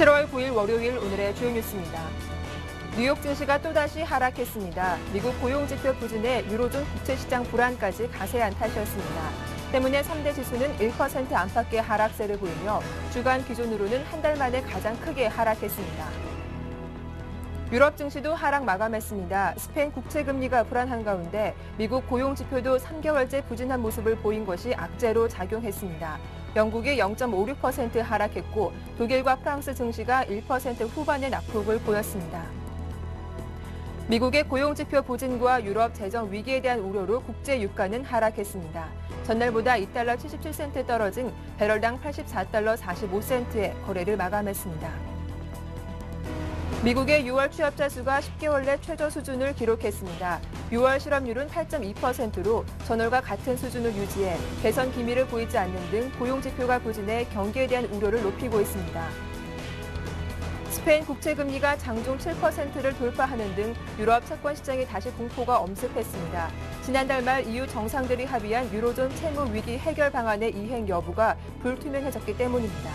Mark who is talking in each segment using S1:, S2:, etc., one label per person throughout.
S1: 7월 9일 월요일 오늘의 주요 뉴스입니다. 뉴욕 증시가 또다시 하락했습니다. 미국 고용지표 부진에 유로존 국채시장 불안까지 가세한 탓이었습니다. 때문에 3대 지수는 1% 안팎의 하락세를 보이며 주간 기준으로는 한 달 만에 가장 크게 하락했습니다. 유럽 증시도 하락 마감했습니다. 스페인 국채금리가 불안한 가운데 미국 고용지표도 3개월째 부진한 모습을 보인 것이 악재로 작용했습니다. 영국이 0.56% 하락했고 독일과 프랑스 증시가 1% 후반의 낙폭을 보였습니다. 미국의 고용지표 부진과 유럽 재정 위기에 대한 우려로 국제 유가는 하락했습니다. 전날보다 2달러 77센트 떨어진 배럴당 84달러 45센트에 거래를 마감했습니다. 미국의 6월 취업자 수가 10개월 내 최저 수준을 기록했습니다. 6월 실업률은 8.2%로 전월과 같은 수준을 유지해 개선 기미를 보이지 않는 등 고용지표가 부진해 경기에 대한 우려를 높이고 있습니다. 스페인 국채금리가 장중 7%를 돌파하는 등 유럽 채권 시장에 다시 공포가 엄습했습니다. 지난달 말 EU 정상들이 합의한 유로존 채무 위기 해결 방안의 이행 여부가 불투명해졌기 때문입니다.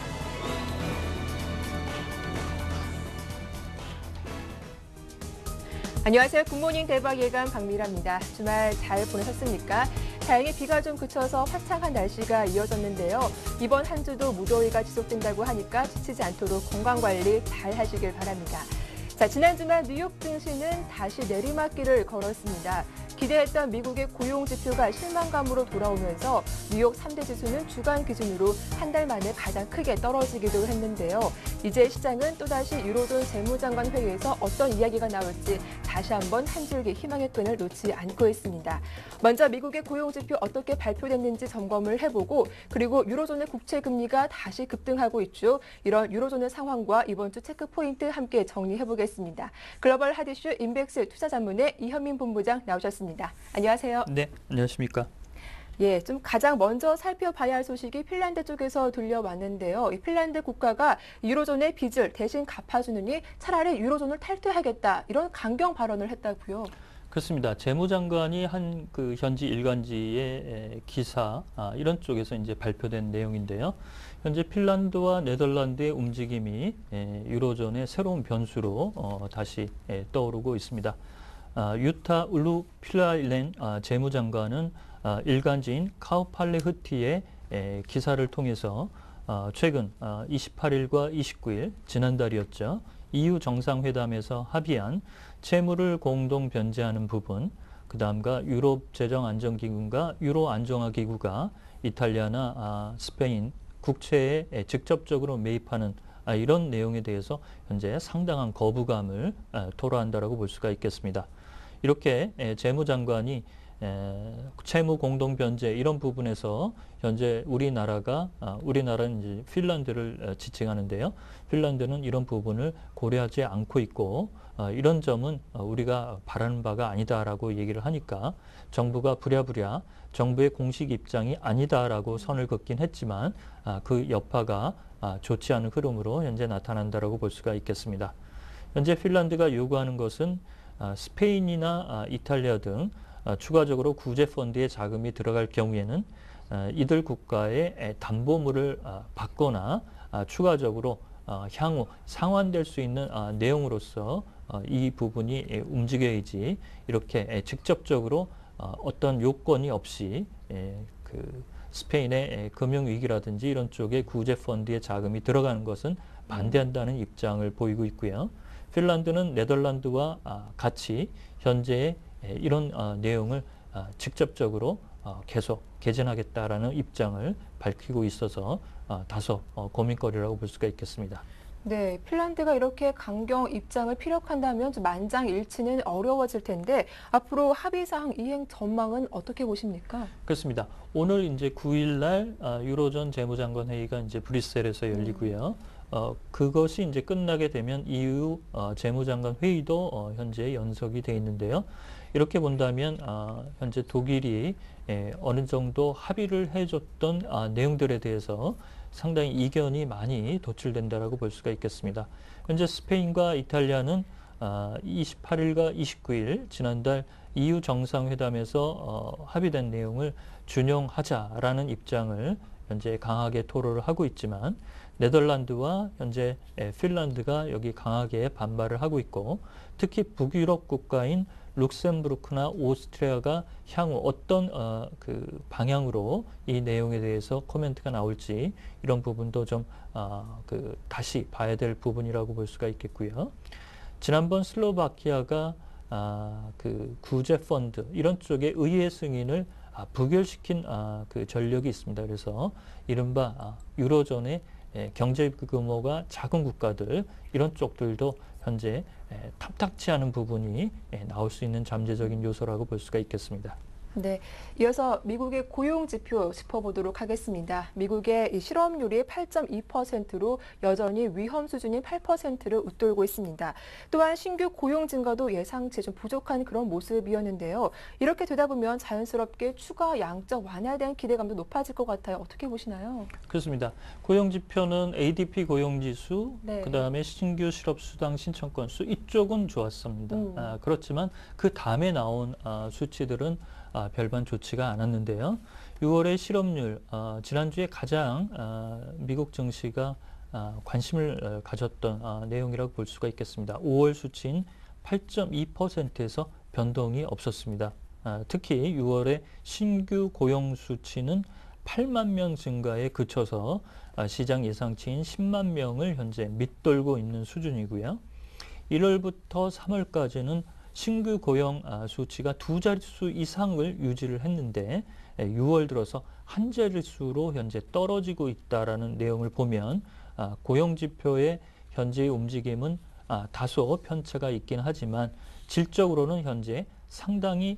S1: 안녕하세요. 굿모닝 대박 예감 박미라입니다. 주말 잘 보내셨습니까? 다행히 비가 좀 그쳐서 화창한 날씨가 이어졌는데요. 이번 한 주도 무더위가 지속된다고 하니까 지치지 않도록 건강관리 잘 하시길 바랍니다. 자, 지난 주말 뉴욕 증시는 다시 내리막길을 걸었습니다. 기대했던 미국의 고용지표가 실망감으로 돌아오면서 뉴욕 3대 지수는 주간 기준으로 한 달 만에 가장 크게 떨어지기도 했는데요. 이제 시장은 또다시 유로존 재무장관 회의에서 어떤 이야기가 나올지 다시 한번 한 줄기 희망의 끈을 놓지 않고 있습니다. 먼저 미국의 고용지표 어떻게 발표됐는지 점검을 해보고 그리고 유로존의 국채 금리가 다시 급등하고 있죠. 이런 유로존의 상황과 이번 주 체크 포인트 함께 정리해보겠습니다. 글로벌 핫이슈 인백스 투자자문의 이현민 본부장 나오셨습니다. 안녕하세요.
S2: 네, 안녕하십니까.
S1: 예, 좀 가장 먼저 살펴봐야 할 소식이 핀란드 쪽에서 들려왔는데요. 이 핀란드 국가가 유로존의 빚을 대신 갚아주느니 차라리 유로존을 탈퇴하겠다 이런 강경 발언을 했다고요.
S2: 그렇습니다. 재무장관이 한 그 현지 일간지의 기사 이런 쪽에서 이제 발표된 내용인데요. 현재 핀란드와 네덜란드의 움직임이 유로존의 새로운 변수로 다시 떠오르고 있습니다. 유타 울루필라일렌 재무장관은 일간지인 카우팔레흐티의 기사를 통해서 최근 28일과 29일 지난달이었죠. EU 정상회담에서 합의한 채무를 공동 변제하는 부분, 그다음과 유럽 재정안정기구가 유로 안정화기구가 이탈리아나 스페인 국채에 직접적으로 매입하는 이런 내용에 대해서 현재 상당한 거부감을 토로한다라고 볼 수가 있겠습니다. 이렇게 재무장관이 채무 공동 변제 이런 부분에서 현재 우리나라는 이제 핀란드를 지칭하는데요. 핀란드는 이런 부분을 고려하지 않고 있고 이런 점은 우리가 바라는 바가 아니다라고 얘기를 하니까 정부가 부랴부랴 정부의 공식 입장이 아니다라고 선을 긋긴 했지만 그 여파가 좋지 않은 흐름으로 현재 나타난다라고 볼 수가 있겠습니다. 현재 핀란드가 요구하는 것은 스페인이나 이탈리아 등 추가적으로 구제 펀드에 자금이 들어갈 경우에는 이들 국가의 담보물을 받거나 추가적으로 향후 상환될 수 있는 내용으로서 이 부분이 움직여야지 이렇게 직접적으로 어떤 요건이 없이 그 스페인의 금융위기라든지 이런 쪽에 구제 펀드에 자금이 들어가는 것은 반대한다는 입장을 보이고 있고요. 핀란드는 네덜란드와 같이 현재의 이런 내용을 직접적으로 계속 개진하겠다라는 입장을 밝히고 있어서 다소 고민거리라고 볼 수가 있겠습니다.
S1: 네, 핀란드가 이렇게 강경 입장을 피력한다면 좀 만장일치는 어려워질 텐데 앞으로 합의사항 이행 전망은 어떻게 보십니까?
S2: 그렇습니다. 오늘 이제 9일 날 유로존 재무장관 회의가 이제 브뤼셀에서 열리고요. 그것이 이제 끝나게 되면 EU 재무장관 회의도 현재 연석이 돼 있는데요. 이렇게 본다면 현재 독일이 어느 정도 합의를 해줬던 내용들에 대해서 상당히 이견이 많이 도출된다라고 볼 수가 있겠습니다. 현재 스페인과 이탈리아는 28일과 29일 지난달 EU 정상회담에서 합의된 내용을 준용하자라는 입장을 현재 강하게 토로를 하고 있지만 네덜란드와 현재 핀란드가 여기 강하게 반발을 하고 있고 특히 북유럽 국가인 룩셈부르크나 오스트리아가 향후 어떤 그 방향으로 이 내용에 대해서 코멘트가 나올지 이런 부분도 좀 다시 봐야 될 부분이라고 볼 수가 있겠고요. 지난번 슬로바키아가 그 구제 펀드 이런 쪽에 의회 승인을 부결시킨 그 전력이 있습니다. 그래서 이른바 유로존의 경제 규모가 작은 국가들 이런 쪽들도 현재 탐탁치 않은 부분이 나올 수 있는 잠재적인 요소라고 볼 수가 있겠습니다.
S1: 네, 이어서 미국의 고용지표 짚어보도록 하겠습니다. 미국의 이 실업률이 8.2%로 여전히 위험 수준인 8%를 웃돌고 있습니다. 또한 신규 고용 증가도 예상치 좀 부족한 그런 모습이었는데요. 이렇게 되다 보면 자연스럽게 추가 양적 완화에 대한 기대감도 높아질 것 같아요. 어떻게 보시나요?
S2: 그렇습니다. 고용지표는 ADP 고용지수,
S1: 네.
S2: 그다음에 신규 실업수당 신청 건수 이쪽은 좋았습니다. 그렇지만 그 다음에 나온 수치들은 별반 좋지가 않았는데요. 6월의 실업률, 지난주에 가장 미국 증시가 관심을 가졌던 내용이라고 볼 수가 있겠습니다. 5월 수치인 8.2%에서 변동이 없었습니다. 특히 6월의 신규 고용 수치는 8만 명 증가에 그쳐서 시장 예상치인 10만 명을 현재 밑돌고 있는 수준이고요. 1월부터 3월까지는 신규 고용 수치가 두 자릿수 이상을 유지를 했는데 6월 들어서 한 자릿수로 현재 떨어지고 있다라는 내용을 보면 고용 지표의 현재의 움직임은 다소 편차가 있긴 하지만 질적으로는 현재 상당히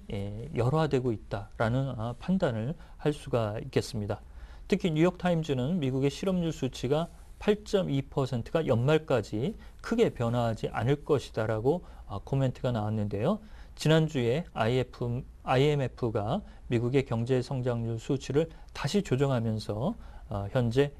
S2: 열화되고 있다라는 판단을 할 수가 있겠습니다. 특히 뉴욕타임즈는 미국의 실업률 수치가 8.2%가 연말까지 크게 변화하지 않을 것이다라고 코멘트가 나왔는데요. 지난주에 IMF가 미국의 경제 성장률 수치를 다시 조정하면서 현재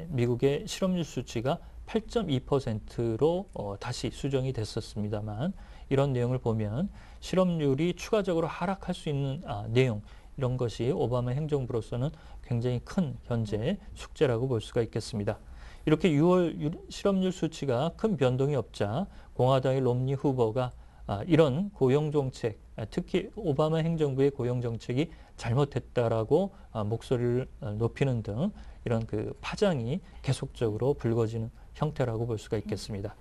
S2: 미국의 실업률 수치가 8.2%로 다시 수정이 됐었습니다만 이런 내용을 보면 실업률이 추가적으로 하락할 수 있는 내용 이런 것이 오바마 행정부로서는 굉장히 큰 현재 숙제라고 볼 수가 있겠습니다. 이렇게 6월 실업률 수치가 큰 변동이 없자 공화당의 롬니 후보가 이런 고용정책, 특히 오바마 행정부의 고용정책이 잘못됐다라고 목소리를 높이는 등 이런 그 파장이 계속적으로 불거지는 형태라고 볼 수가 있겠습니다.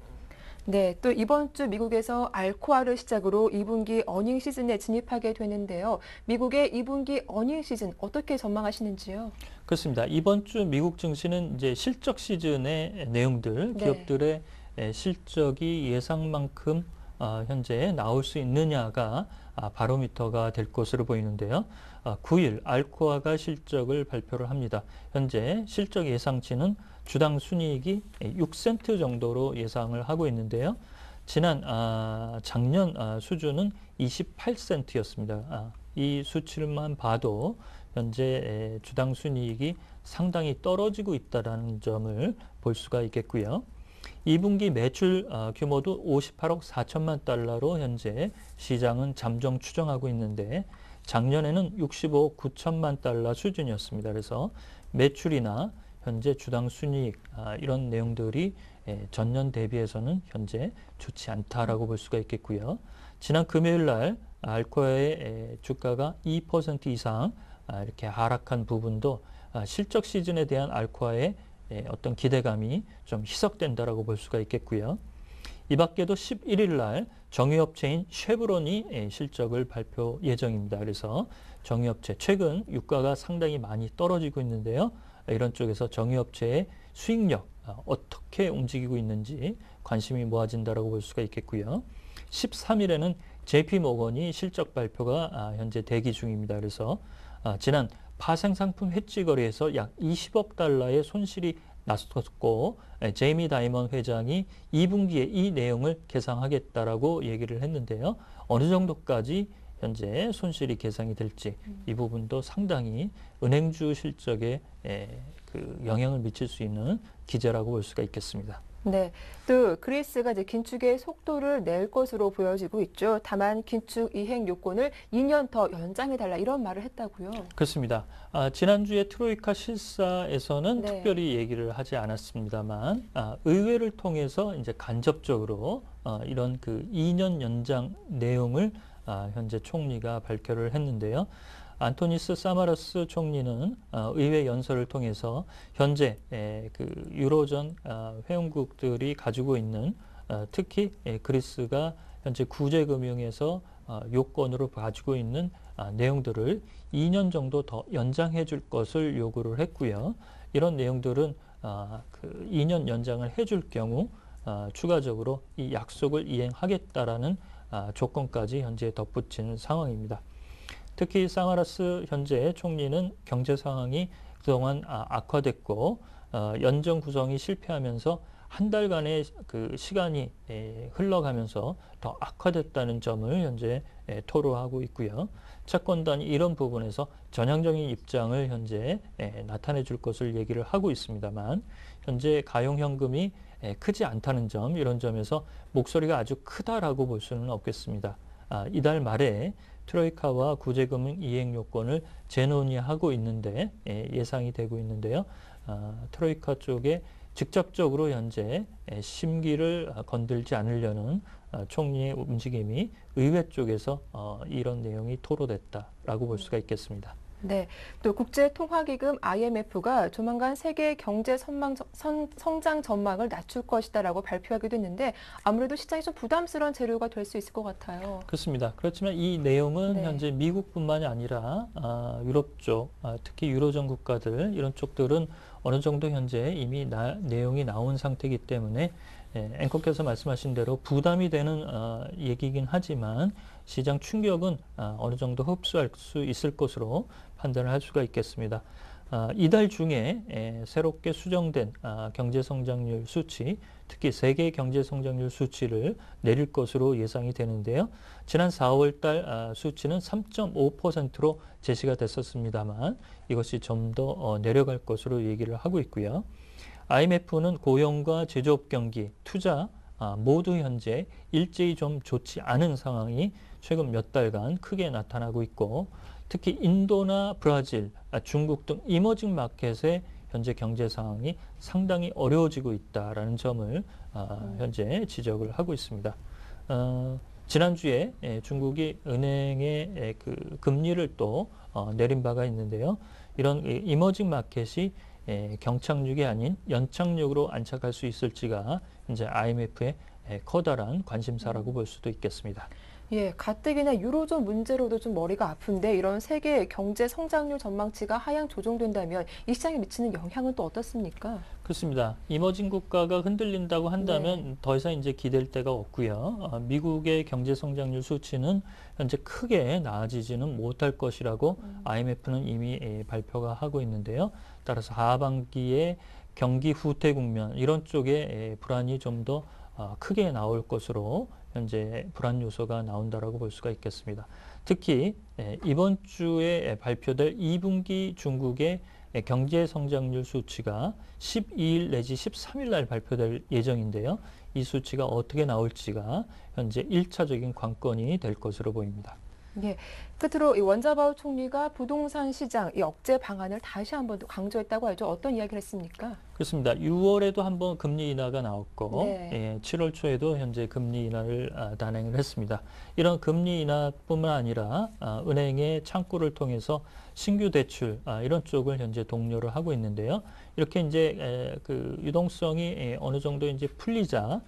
S1: 네, 또 이번 주 미국에서 알코아를 시작으로 2분기 어닝 시즌에 진입하게 되는데요. 미국의 2분기 어닝 시즌 어떻게 전망하시는지요?
S2: 그렇습니다. 이번 주 미국 증시는 이제 실적 시즌의 내용들,
S1: 네.
S2: 기업들의 실적이 예상만큼 현재 나올 수 있느냐가 바로미터가 될 것으로 보이는데요. 9일 알코아가 실적을 발표를 합니다. 현재 실적 예상치는 주당 순이익이 6센트 정도로 예상을 하고 있는데요. 작년 수준은 28센트였습니다. 이 수치만 봐도 현재 주당 순이익이 상당히 떨어지고 있다는 점을 볼 수가 있겠고요. 2분기 매출 규모도 58억 4천만 달러로 현재 시장은 잠정 추정하고 있는데 작년에는 65억 9천만 달러 수준이었습니다. 그래서 매출이나 현재 주당 순이익 이런 내용들이 전년 대비해서는 현재 좋지 않다라고 볼 수가 있겠고요. 지난 금요일 날 알코아의 주가가 2% 이상 이렇게 하락한 부분도 실적 시즌에 대한 알코아의 어떤 기대감이 좀 희석된다라고 볼 수가 있겠고요. 이 밖에도 11일 날 정유업체인 쉐브론이 실적을 발표 예정입니다. 그래서 정유업체 최근 유가가 상당히 많이 떨어지고 있는데요. 이런 쪽에서 정유업체의 수익력 어떻게 움직이고 있는지 관심이 모아진다라고 볼 수가 있겠고요. 13일에는 JP모건이 실적 발표가 현재 대기 중입니다. 그래서 지난 파생상품 해지 거래에서 약 20억 달러의 손실이 났었고 제이미 다이먼 회장이 2분기에 이 내용을 계상하겠다라고 얘기를 했는데요. 어느 정도까지 현재 손실이 계상이 될지 이 부분도 상당히 은행주 실적에 그 영향을 미칠 수 있는 기제라고 볼 수가 있겠습니다.
S1: 네, 또 그리스가 이제 긴축의 속도를 낼 것으로 보여지고 있죠. 다만 긴축 이행 요건을 2년 더 연장해달라 이런 말을 했다고요.
S2: 그렇습니다. 지난주에 트로이카 실사에서는
S1: 네.
S2: 특별히 얘기를 하지 않았습니다만, 의회를 통해서 이제 간접적으로 이런 그 2년 연장 내용을 현재 총리가 발표를 했는데요. 안토니스 사마라스 총리는 의회 연설을 통해서 현재 그 유로존 회원국들이 가지고 있는 특히 그리스가 현재 구제금융에서 요건으로 가지고 있는 내용들을 2년 정도 더 연장해 줄 것을 요구를 했고요. 이런 내용들은 그 2년 연장을 해줄 경우 추가적으로 이 약속을 이행하겠다라는 조건까지 현재 덧붙인 상황입니다. 특히 사마라스 현재 총리는 경제 상황이 그동안 악화됐고 연정 구성이 실패하면서 한 달간의 그 시간이 흘러가면서 더 악화됐다는 점을 현재 토로하고 있고요. 채권단이 이런 부분에서 전향적인 입장을 현재 나타내 줄 것을 얘기를 하고 있습니다만 현재 가용현금이 크지 않다는 점, 이런 점에서 목소리가 아주 크다라고 볼 수는 없겠습니다. 이달 말에 트로이카와 구제금융 이행 요건을 재논의하고 있는데 예상이 되고 있는데요. 트로이카 쪽에 직접적으로 현재 심기를 건들지 않으려는 총리의 움직임이 의회 쪽에서 이런 내용이 토로됐다라고 볼 수가 있겠습니다.
S1: 네, 또 국제통화기금 IMF가 조만간 세계 경제 성장 전망을 낮출 것이다라고 발표하기도 했는데 아무래도 시장이 좀 부담스러운 재료가 될 수 있을 것 같아요.
S2: 그렇습니다. 그렇지만 이 내용은
S1: 네.
S2: 현재 미국뿐만이 아니라 유럽 쪽, 특히 유로존 국가들 이런 쪽들은 어느 정도 현재 이미 내용이 나온 상태이기 때문에 앵커께서 말씀하신 대로 부담이 되는 얘기이긴 하지만 시장 충격은 어느 정도 흡수할 수 있을 것으로 판단을 할 수가 있겠습니다. 이달 중에 새롭게 수정된 경제성장률 수치, 특히 세계 경제성장률 수치를 내릴 것으로 예상이 되는데요. 지난 4월 달 수치는 3.5%로 제시가 됐었습니다만 이것이 좀 더 내려갈 것으로 얘기를 하고 있고요. IMF는 고용과 제조업 경기, 투자 모두 현재 일제히 좀 좋지 않은 상황이 최근 몇 달간 크게 나타나고 있고 특히 인도나 브라질, 중국 등 이머징 마켓의 현재 경제 상황이 상당히 어려워지고 있다라는 점을 현재 지적을 하고 있습니다. 지난주에 중국이 은행의 그 금리를 또 내린 바가 있는데요. 이런 이머징 마켓이 경착륙이 아닌 연착륙으로 안착할 수 있을지가 이제 IMF의 커다란 관심사라고 볼 수도 있겠습니다.
S1: 예, 가뜩이나 유로존 문제로도 좀 머리가 아픈데 이런 세계 경제 성장률 전망치가 하향 조정된다면 이 시장에 미치는 영향은 또 어떻습니까?
S2: 그렇습니다. 이머징 국가가 흔들린다고 한다면 더 이상 이제 기댈 데가 없고요. 미국의 경제 성장률 수치는 현재 크게 나아지지는 못할 것이라고 IMF는 이미 발표가 하고 있는데요. 따라서 하반기에 경기 후퇴 국면 이런 쪽에 불안이 좀 더 크게 나올 것으로 현재 불안 요소가 나온다라고 볼 수가 있겠습니다. 특히 이번 주에 발표될 2분기 중국의 경제 성장률 수치가 12일 내지 13일 날 발표될 예정인데요. 이 수치가 어떻게 나올지가 현재 1차적인 관건이 될 것으로 보입니다.
S1: 예, 끝으로 이 원자바오 총리가 부동산 시장 이 억제 방안을 다시 한번 강조했다고 하죠. 어떤 이야기를 했습니까?
S2: 그렇습니다. 6월에도 한번 금리 인하가 나왔고
S1: 네.
S2: 7월 초에도 현재 금리 인하를 단행을 했습니다. 이런 금리 인하뿐만 아니라 은행의 창구를 통해서 신규 대출 이런 쪽을 현재 독려를 하고 있는데요. 이렇게 이제 그 유동성이 어느 정도 이제 풀리자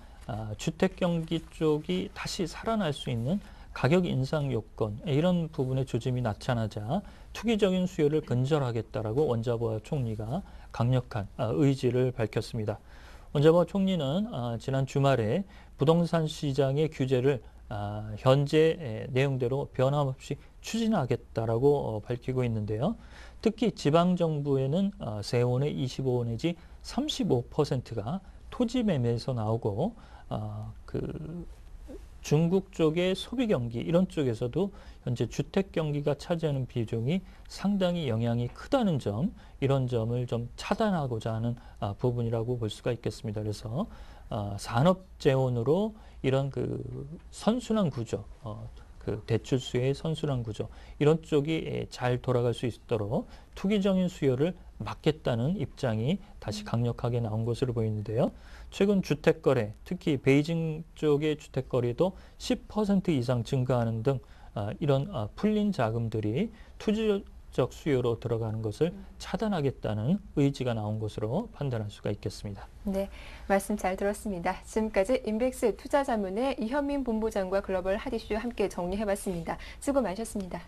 S2: 주택 경기 쪽이 다시 살아날 수 있는 가격 인상 요건 이런 부분의 조짐이 나타나자 투기적인 수요를 근절하겠다라고 원자보아 총리가 강력한 의지를 밝혔습니다. 원자보아 총리는 지난 주말에 부동산 시장의 규제를 현재 내용대로 변함없이 추진하겠다라고 밝히고 있는데요. 특히 지방 정부에는 세원의 25 내지 35%가 토지 매매에서 나오고 그 중국 쪽의 소비 경기 이런 쪽에서도 현재 주택 경기가 차지하는 비중이 상당히 영향이 크다는 점, 이런 점을 좀 차단하고자 하는 부분이라고 볼 수가 있겠습니다. 그래서 산업 재원으로 이런 그 선순환 구조, 그 대출수의 선순환 구조 이런 쪽이 잘 돌아갈 수 있도록 투기적인 수요를 막겠다는 입장이 다시 강력하게 나온 것으로 보이는데요. 최근 주택 거래, 특히 베이징 쪽의 주택 거래도 10% 이상 증가하는 등 이런 풀린 자금들이 투자적 수요로 들어가는 것을 차단하겠다는 의지가 나온 것으로 판단할 수가 있겠습니다.
S1: 네, 말씀 잘 들었습니다. 지금까지 인백스 투자자문의 이현민 본부장과 글로벌 핫 이슈 함께 정리해봤습니다. 수고 많으셨습니다.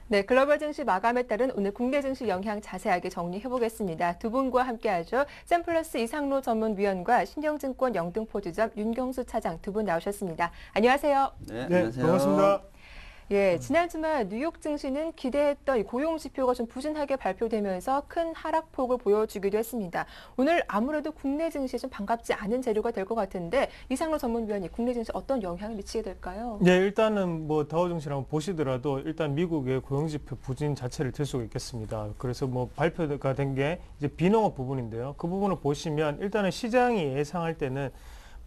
S1: 네, 글로벌 증시 마감에 따른 오늘 국내 증시 영향 자세하게 정리해 보겠습니다. 두 분과 함께하죠. 샘플러스 이상로 전문위원과 신영증권 영등포지점 윤경수 차장 두 분 나오셨습니다. 안녕하세요.
S3: 네,
S4: 안녕하세요. 반갑습니다.
S1: 예, 지난 주말 뉴욕 증시는 기대했던 고용 지표가 좀 부진하게 발표되면서 큰 하락폭을 보여주기도 했습니다. 오늘 아무래도 국내 증시에 좀 반갑지 않은 재료가 될 것 같은데 이상로 전문위원이 국내 증시 어떤 영향을 미치게 될까요?
S4: 네, 일단은 뭐 다우 증시를 한번 보시더라도 일단 미국의 고용 지표 부진 자체를 들 수가 있겠습니다. 그래서 뭐 발표가 된 게 이제 비농업 부분인데요. 그 부분을 보시면 일단은 시장이 예상할 때는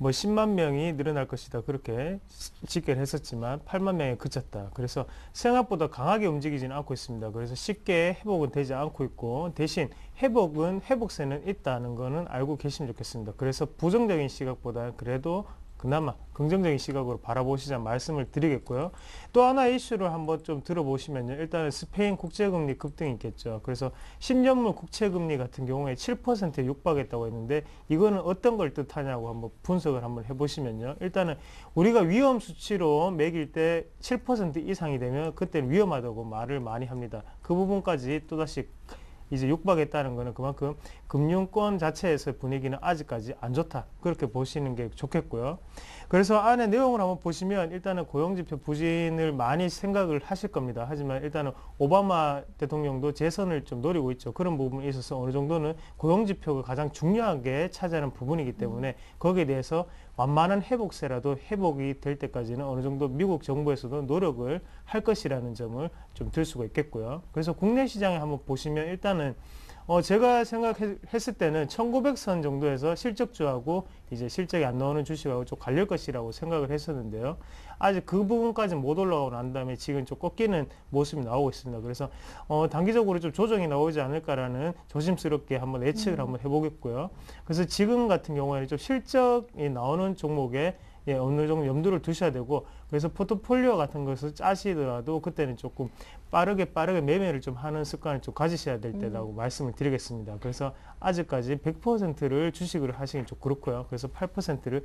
S4: 뭐 10만 명이 늘어날 것이다 그렇게 집계를 했었지만 8만 명에 그쳤다. 그래서 생각보다 강하게 움직이지는 않고 있습니다. 그래서 쉽게 회복은 되지 않고 있고 대신 회복세는 있다는 거는 알고 계시면 좋겠습니다. 그래서 부정적인 시각보다 그래도 그나마 긍정적인 시각으로 바라보시자 말씀을 드리겠고요. 또 하나 이슈를 한번 좀 들어보시면요. 일단은 스페인 국제금리 급등이 있겠죠. 그래서 10년물 국채금리 같은 경우에 7%에 육박했다고 했는데 이거는 어떤 걸 뜻하냐고 한번 분석을 한번 해보시면요. 일단은 우리가 위험 수치로 매길 때 7% 이상이 되면 그때는 위험하다고 말을 많이 합니다. 그 부분까지 또다시 이제 육박했다는 것은 그만큼 금융권 자체에서 분위기는 아직까지 안 좋다. 그렇게 보시는 게 좋겠고요. 그래서 안에 내용을 한번 보시면 일단은 고용지표 부진을 많이 생각을 하실 겁니다. 하지만 일단은 오바마 대통령도 재선을 좀 노리고 있죠. 그런 부분에 있어서 어느 정도는 고용지표가 가장 중요하게 차지하는 부분이기 때문에 거기에 대해서 완만한 회복세라도 회복이 될 때까지는 어느 정도 미국 정부에서도 노력을 할 것이라는 점을 좀 들 수가 있겠고요. 그래서 국내 시장에 한번 보시면 일단은 제가 생각했을 때는 1900선 정도에서 실적주하고 이제 실적이 안 나오는 주식하고 좀 갈릴 것이라고 생각을 했었는데요. 아직 그 부분까지 못 올라가고 난 다음에 지금 좀 꺾이는 모습이 나오고 있습니다. 그래서 단기적으로 좀 조정이 나오지 않을까라는 조심스럽게 한번 예측을 한번 해보겠고요. 그래서 지금 같은 경우에는 좀 실적이 나오는 종목에 어느 정도 염두를 두셔야 되고 그래서 포트폴리오 같은 것을 짜시더라도 그때는 조금 빠르게 매매를 좀 하는 습관을 좀 가지셔야 될 때라고 말씀을 드리겠습니다. 그래서 아직까지 100%를 주식을 하시긴 좀 그렇고요. 그래서 80%를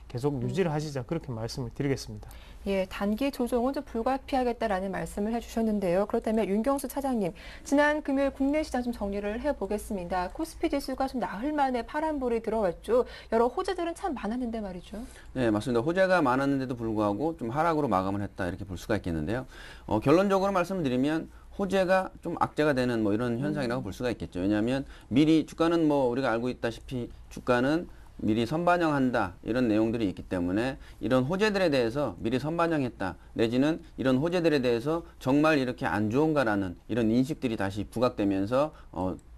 S4: 계속 유지를 하시자 그렇게 말씀을 드리겠습니다.
S1: 예, 단기 조정은 좀 불가피하겠다라는 말씀을 해주셨는데요. 그렇다면 윤경수 차장님, 지난 금요일 국내 시장 좀 정리를 해보겠습니다. 코스피 지수가 좀 나흘 만에 파란불이 들어왔죠. 여러 호재들은 참 많았는데 말이죠.
S3: 네, 맞습니다. 호재가 많았는데도 불구하고 좀 하락으로 마감을 했다 이렇게 볼 수가 있겠는데요. 결론적으로 말씀드리면 호재가 좀 악재가 되는 뭐 이런 현상이라고 볼 수가 있겠죠. 왜냐하면 미리 주가는 뭐 우리가 알고 있다시피 주가는 미리 선반영한다 이런 내용들이 있기 때문에 이런 호재들에 대해서 미리 선반영했다 내지는 이런 호재들에 대해서 정말 이렇게 안 좋은가라는 이런 인식들이 다시 부각되면서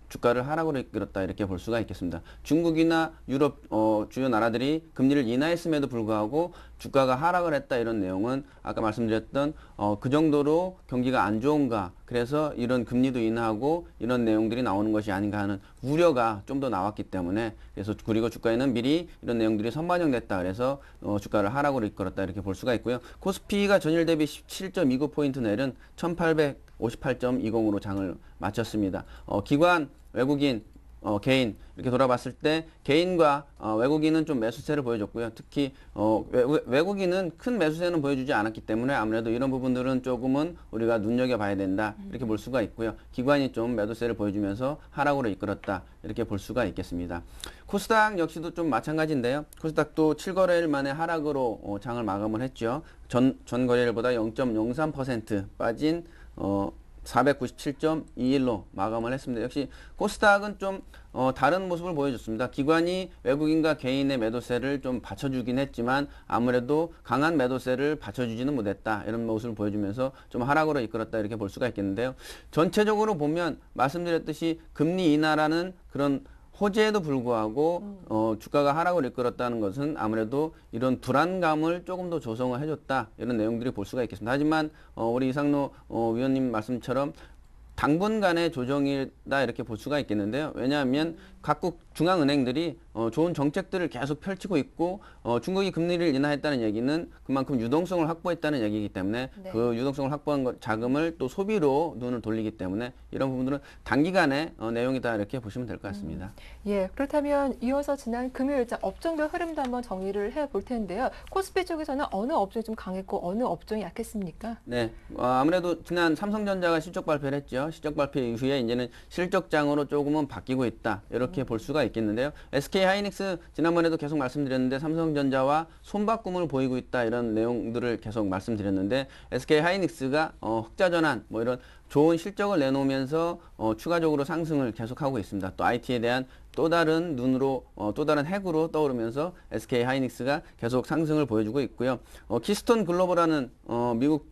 S3: 주가를 하락으로 이끌었다 이렇게 볼 수가 있겠습니다. 중국이나 유럽 주요 나라들이 금리를 인하했음에도 불구하고 주가가 하락을 했다 이런 내용은 아까 말씀드렸던 그 정도로 경기가 안 좋은가 그래서 이런 금리도 인하하고 이런 내용들이 나오는 것이 아닌가 하는 우려가 좀 더 나왔기 때문에 그래서 그리고 주가에는 미리 이런 내용들이 선반영됐다 그래서 주가를 하락으로 이끌었다 이렇게 볼 수가 있고요. 코스피가 전일 대비 17.29포인트 내린 1858.20으로 장을 마쳤습니다. 기관 외국인, 개인 이렇게 돌아봤을 때 개인과 외국인은 좀 매수세를 보여줬고요. 특히 외국인은 큰 매수세는 보여주지 않았기 때문에 아무래도 이런 부분들은 조금은 우리가 눈여겨봐야 된다 이렇게 볼 수가 있고요. 기관이 좀 매도세를 보여주면서 하락으로 이끌었다 이렇게 볼 수가 있겠습니다. 코스닥 역시도 좀 마찬가지인데요. 코스닥도 7거래일 만에 하락으로 장을 마감을 했죠. 전 거래일보다 0.03% 빠진 497.21로 마감을 했습니다. 역시 코스닥은 좀 다른 모습을 보여줬습니다. 기관이 외국인과 개인의 매도세를 좀 받쳐주긴 했지만 아무래도 강한 매도세를 받쳐주지는 못했다. 이런 모습을 보여주면서 좀 하락으로 이끌었다 이렇게 볼 수가 있겠는데요. 전체적으로 보면 말씀드렸듯이 금리 인하라는 그런 호재에도 불구하고 주가가 하락을 이끌었다는 것은 아무래도 이런 불안감을 조금 더 조성을 해줬다 이런 내용들이 볼 수가 있겠습니다. 하지만 우리 이상로 위원님 말씀처럼 당분간의 조정이다 이렇게 볼 수가 있겠는데요. 왜냐하면 각국 중앙은행들이 좋은 정책들을 계속 펼치고 있고 중국이 금리를 인하했다는 얘기는 그만큼 유동성을 확보했다는 얘기이기 때문에
S1: 네.
S3: 그 유동성을 확보한 자금을 또 소비로 눈을 돌리기 때문에 이런 부분들은 단기간의 내용이다 이렇게 보시면 될 것 같습니다.
S1: 예, 그렇다면 이어서 지난 금요일자 업종별 흐름도 한번 정리를 해볼 텐데요. 코스피 쪽에서는 어느 업종이 좀 강했고 어느 업종이 약했습니까?
S3: 네, 아무래도 지난 삼성전자가 실적 발표를 했죠. 실적 발표 이후에 이제는 실적장으로 조금은 바뀌고 있다. 이렇게 볼 수가 있겠는데요. SK하이닉스 지난번에도 계속 말씀드렸는데 삼성전자와 손바꿈을 보이고 있다. 이런 내용들을 계속 말씀드렸는데 SK하이닉스가 흑자 전환 뭐 이런 좋은 실적을 내놓으면서 추가적으로 상승을 계속하고 있습니다. 또 IT에 대한 또 다른 눈으로 또 다른 핵으로 떠오르면서 SK하이닉스가 계속 상승을 보여주고 있고요. 키스톤 글로벌하는 미국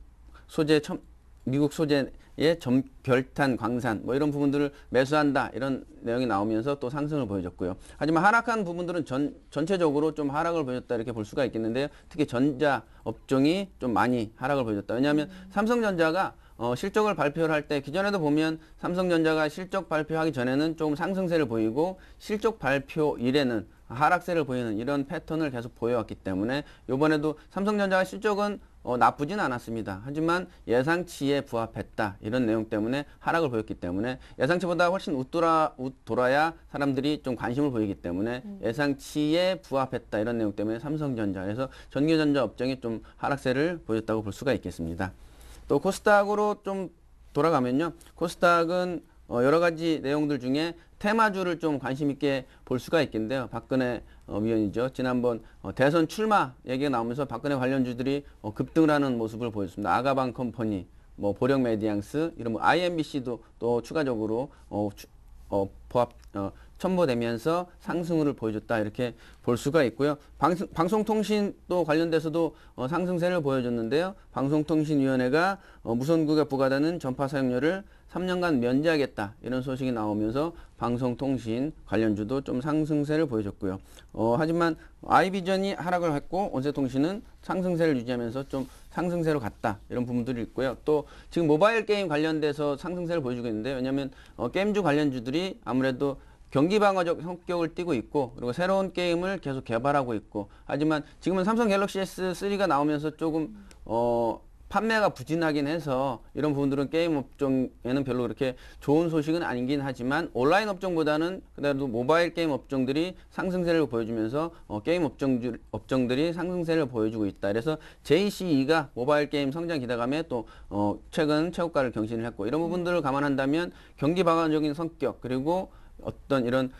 S3: 소재의 점결탄 광산 뭐 이런 부분들을 매수한다 이런 내용이 나오면서 또 상승을 보여줬고요. 하지만 하락한 부분들은 전체적으로 좀 하락을 보여줬다 이렇게 볼 수가 있겠는데요. 특히 전자 업종이 좀 많이 하락을 보여줬다. 왜냐하면 삼성전자가 실적을 발표를 할 때 기존에도 보면 삼성전자가 실적 발표하기 전에는 조금 상승세를 보이고 실적 발표 일에는 하락세를 보이는 이런 패턴을 계속 보여왔기 때문에 이번에도 삼성전자가 실적은 나쁘진 않았습니다. 하지만 예상치에 부합했다. 이런 내용 때문에 하락을 보였기 때문에 예상치보다 훨씬 웃돌아야 사람들이 좀 관심을 보이기 때문에 예상치에 부합했다. 이런 내용 때문에 삼성전자에서 전기전자 업종이 좀 하락세를 보였다고 볼 수가 있겠습니다. 또 코스닥으로 좀 돌아가면요. 코스닥은 여러 가지 내용들 중에 테마주를 좀 관심 있게 볼 수가 있겠는데요. 박근혜 위원이죠. 지난번 대선 출마 얘기가 나오면서 박근혜 관련주들이 급등을 하는 모습을 보였습니다. 아가방 컴퍼니, 뭐 보령 메디앙스, 이런 뭐 IMBC도 또 추가적으로 첨부되면서 상승을 보여줬다 이렇게 볼 수가 있고요. 방송통신도 관련돼서도 상승세를 보여줬는데요. 방송통신위원회가 무선국에 부과되는 전파 사용료를 3년간 면제하겠다 이런 소식이 나오면서 방송통신 관련주도 좀 상승세를 보여줬고요. 하지만 아이비전이 하락을 했고 온세통신은 상승세를 유지하면서 좀 상승세로 갔다 이런 부분들이 있고요. 또 지금 모바일 게임 관련돼서 상승세를 보여주고 있는데 왜냐하면 게임주 관련주들이 아무래도 경기 방어적 성격을 띠고 있고 그리고 새로운 게임을 계속 개발하고 있고 하지만 지금은 삼성 갤럭시 S3가 나오면서 조금 판매가 부진하긴 해서 이런 부분들은 게임 업종에는 별로 그렇게 좋은 소식은 아니긴 하지만 온라인 업종보다는 그래도 모바일 게임 업종들이 상승세를 보여주면서 게임 업종들이 상승세를 보여주고 있다. 그래서 JCE가 모바일 게임 성장 기대감에 또 최근 최고가를 경신을 했고 이런 부분들을 감안한다면 경기 방어적인 성격 그리고 어떤 이런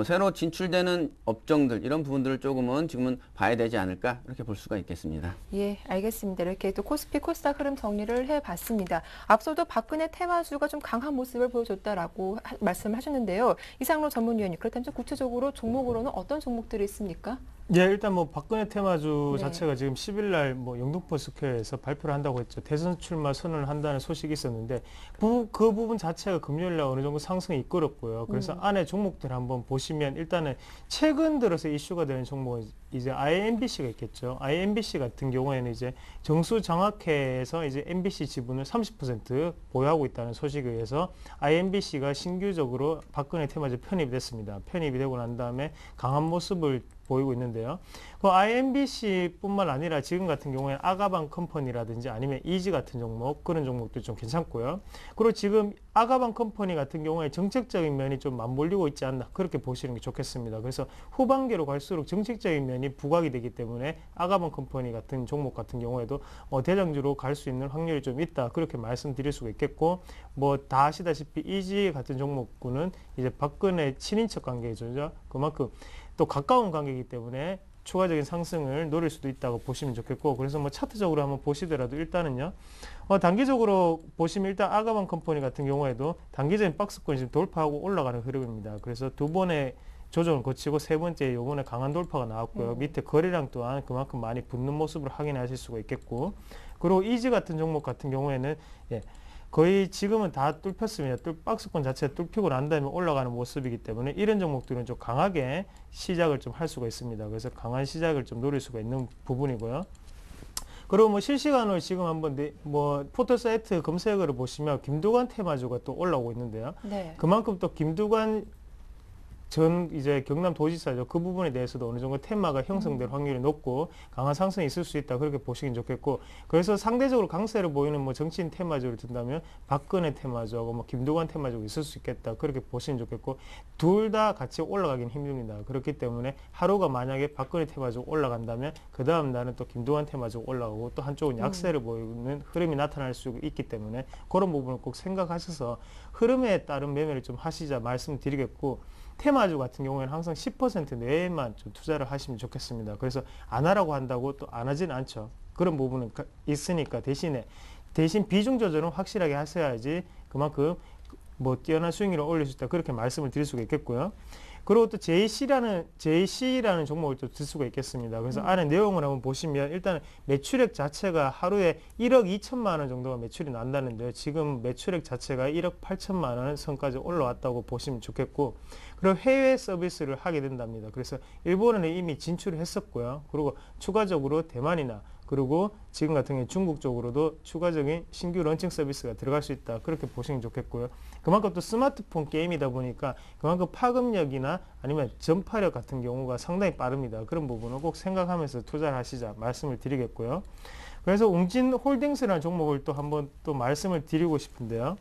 S3: 새로 진출되는 업종들 이런 부분들을 조금은 지금은 봐야 되지 않을까 이렇게 볼 수가 있겠습니다.
S1: 예, 알겠습니다. 이렇게 또 코스피 코스닥 흐름 정리를 해봤습니다. 앞서도 박근혜 테마주가 좀 강한 모습을 보여줬다라고 말씀하셨는데요. 이상로 전문위원님, 그렇다면 좀 구체적으로 종목으로는 어떤 종목들이 있습니까?
S4: 예, 일단 뭐 박근혜 테마주
S1: 네.
S4: 자체가 지금 10일 날 뭐 영등포 스퀘어에서 발표를 한다고 했죠. 대선 출마 선언을 한다는 소식이 있었는데 그 부분 자체가 금요일 날 어느 정도 상승이 이끌었고요. 그래서 안에 종목들 한번 보시면 일단은 최근 들어서 이슈가 되는 종목은 이제 IMBC가 있겠죠. IMBC 같은 경우에는 이제 정수정학회에서 이제 MBC 지분을 30% 보유하고 있다는 소식에 의해서 IMBC가 신규적으로 박근혜 테마주에 편입이 됐습니다. 편입이 되고 난 다음에 강한 모습을 보이고 있는데요. 그 IMBC뿐만 아니라 지금 같은 경우에는 아가방 컴퍼니라든지 아니면 이지 같은 종목 그런 종목도 좀 괜찮고요. 그리고 지금 아가방 컴퍼니 같은 경우에 정책적인 면이 좀 맞물리고 있지 않나 그렇게 보시는 게 좋겠습니다. 그래서 후반기로 갈수록 정책적인 면이 부각이 되기 때문에 아가방 컴퍼니 같은 종목 같은 경우에도 대장주로 갈 수 있는 확률이 좀 있다 그렇게 말씀드릴 수가 있겠고 뭐 다 아시다시피 이지 같은 종목군은 이제 박근혜 친인척 관계죠. 그만큼 또 가까운 관계이기 때문에 추가적인 상승을 노릴 수도 있다고 보시면 좋겠고 그래서 뭐 차트적으로 한번 보시더라도 일단은요 단기적으로 보시면 일단 아가방 컴퍼니 같은 경우에도 단기적인 박스권이 지금 돌파하고 올라가는 흐름입니다. 그래서 두 번의 조정을 거치고 세 번째 요번에 강한 돌파가 나왔고요. 밑에 거래량 또한 그만큼 많이 붙는 모습을 확인하실 수가 있겠고 그리고 이지 같은 종목 같은 경우에는 거의 지금은 다 뚫혔습니다. 박스권 자체가 뚫히고 난 다음에 올라가는 모습이기 때문에 이런 종목들은 좀 강하게 시작을 좀 할 수가 있습니다. 그래서 강한 시작을 좀 노릴 수가 있는 부분이고요. 그리고 뭐 실시간으로 지금 한번 뭐 포털 사이트 검색어를 보시면 김두관 테마주가 또 올라오고 있는데요.
S1: 네.
S4: 그만큼 또 김두관 전 이제 경남도지사죠. 그 부분에 대해서도 어느 정도 테마가 형성될 확률이 높고 강한 상승이 있을 수 있다 그렇게 보시긴 좋겠고 그래서 상대적으로 강세를 보이는 뭐 정치인 테마주를 든다면 박근혜 테마주하고 뭐 김두관 테마주가 있을 수 있겠다 그렇게 보시면 좋겠고 둘 다 같이 올라가긴 힘듭니다. 그렇기 때문에 하루가 만약에 박근혜 테마주가 올라간다면 그 다음 날은 또 김두관 테마주가 올라가고 또 한쪽은 약세를 보이는 흐름이 나타날 수 있기 때문에 그런 부분을 꼭 생각하셔서 흐름에 따른 매매를 좀 하시자 말씀드리겠고 테마주 같은 경우에는 항상 10% 내에만 좀 투자를 하시면 좋겠습니다. 그래서 안 하라고 한다고 또 안 하진 않죠. 그런 부분은 있으니까 대신 비중 조절은 확실하게 하셔야지 그만큼 뭐 뛰어난 수익률을 올릴 수 있다 그렇게 말씀을 드릴 수가 있겠고요. 그리고 또 JC라는 종목을 또 들 수가 있겠습니다. 그래서 안에 내용을 한번 보시면 일단 매출액 자체가 하루에 1억 2천만 원 정도가 매출이 난다는데요. 지금 매출액 자체가 1억 8천만 원 선까지 올라왔다고 보시면 좋겠고 그리고 해외 서비스를 하게 된답니다. 그래서 일본에는 이미 진출을 했었고요. 그리고 추가적으로 대만이나 그리고 지금 같은 경우 중국 쪽으로도 추가적인 신규 런칭 서비스가 들어갈 수 있다. 그렇게 보시면 좋겠고요. 그만큼 또 스마트폰 게임이다 보니까 그만큼 파급력이나 아니면 전파력 같은 경우가 상당히 빠릅니다. 그런 부분을 꼭 생각하면서 투자를 하시자 말씀을 드리겠고요. 그래서 웅진홀딩스라는 종목을 또 한번 또 말씀을 드리고 싶은데요.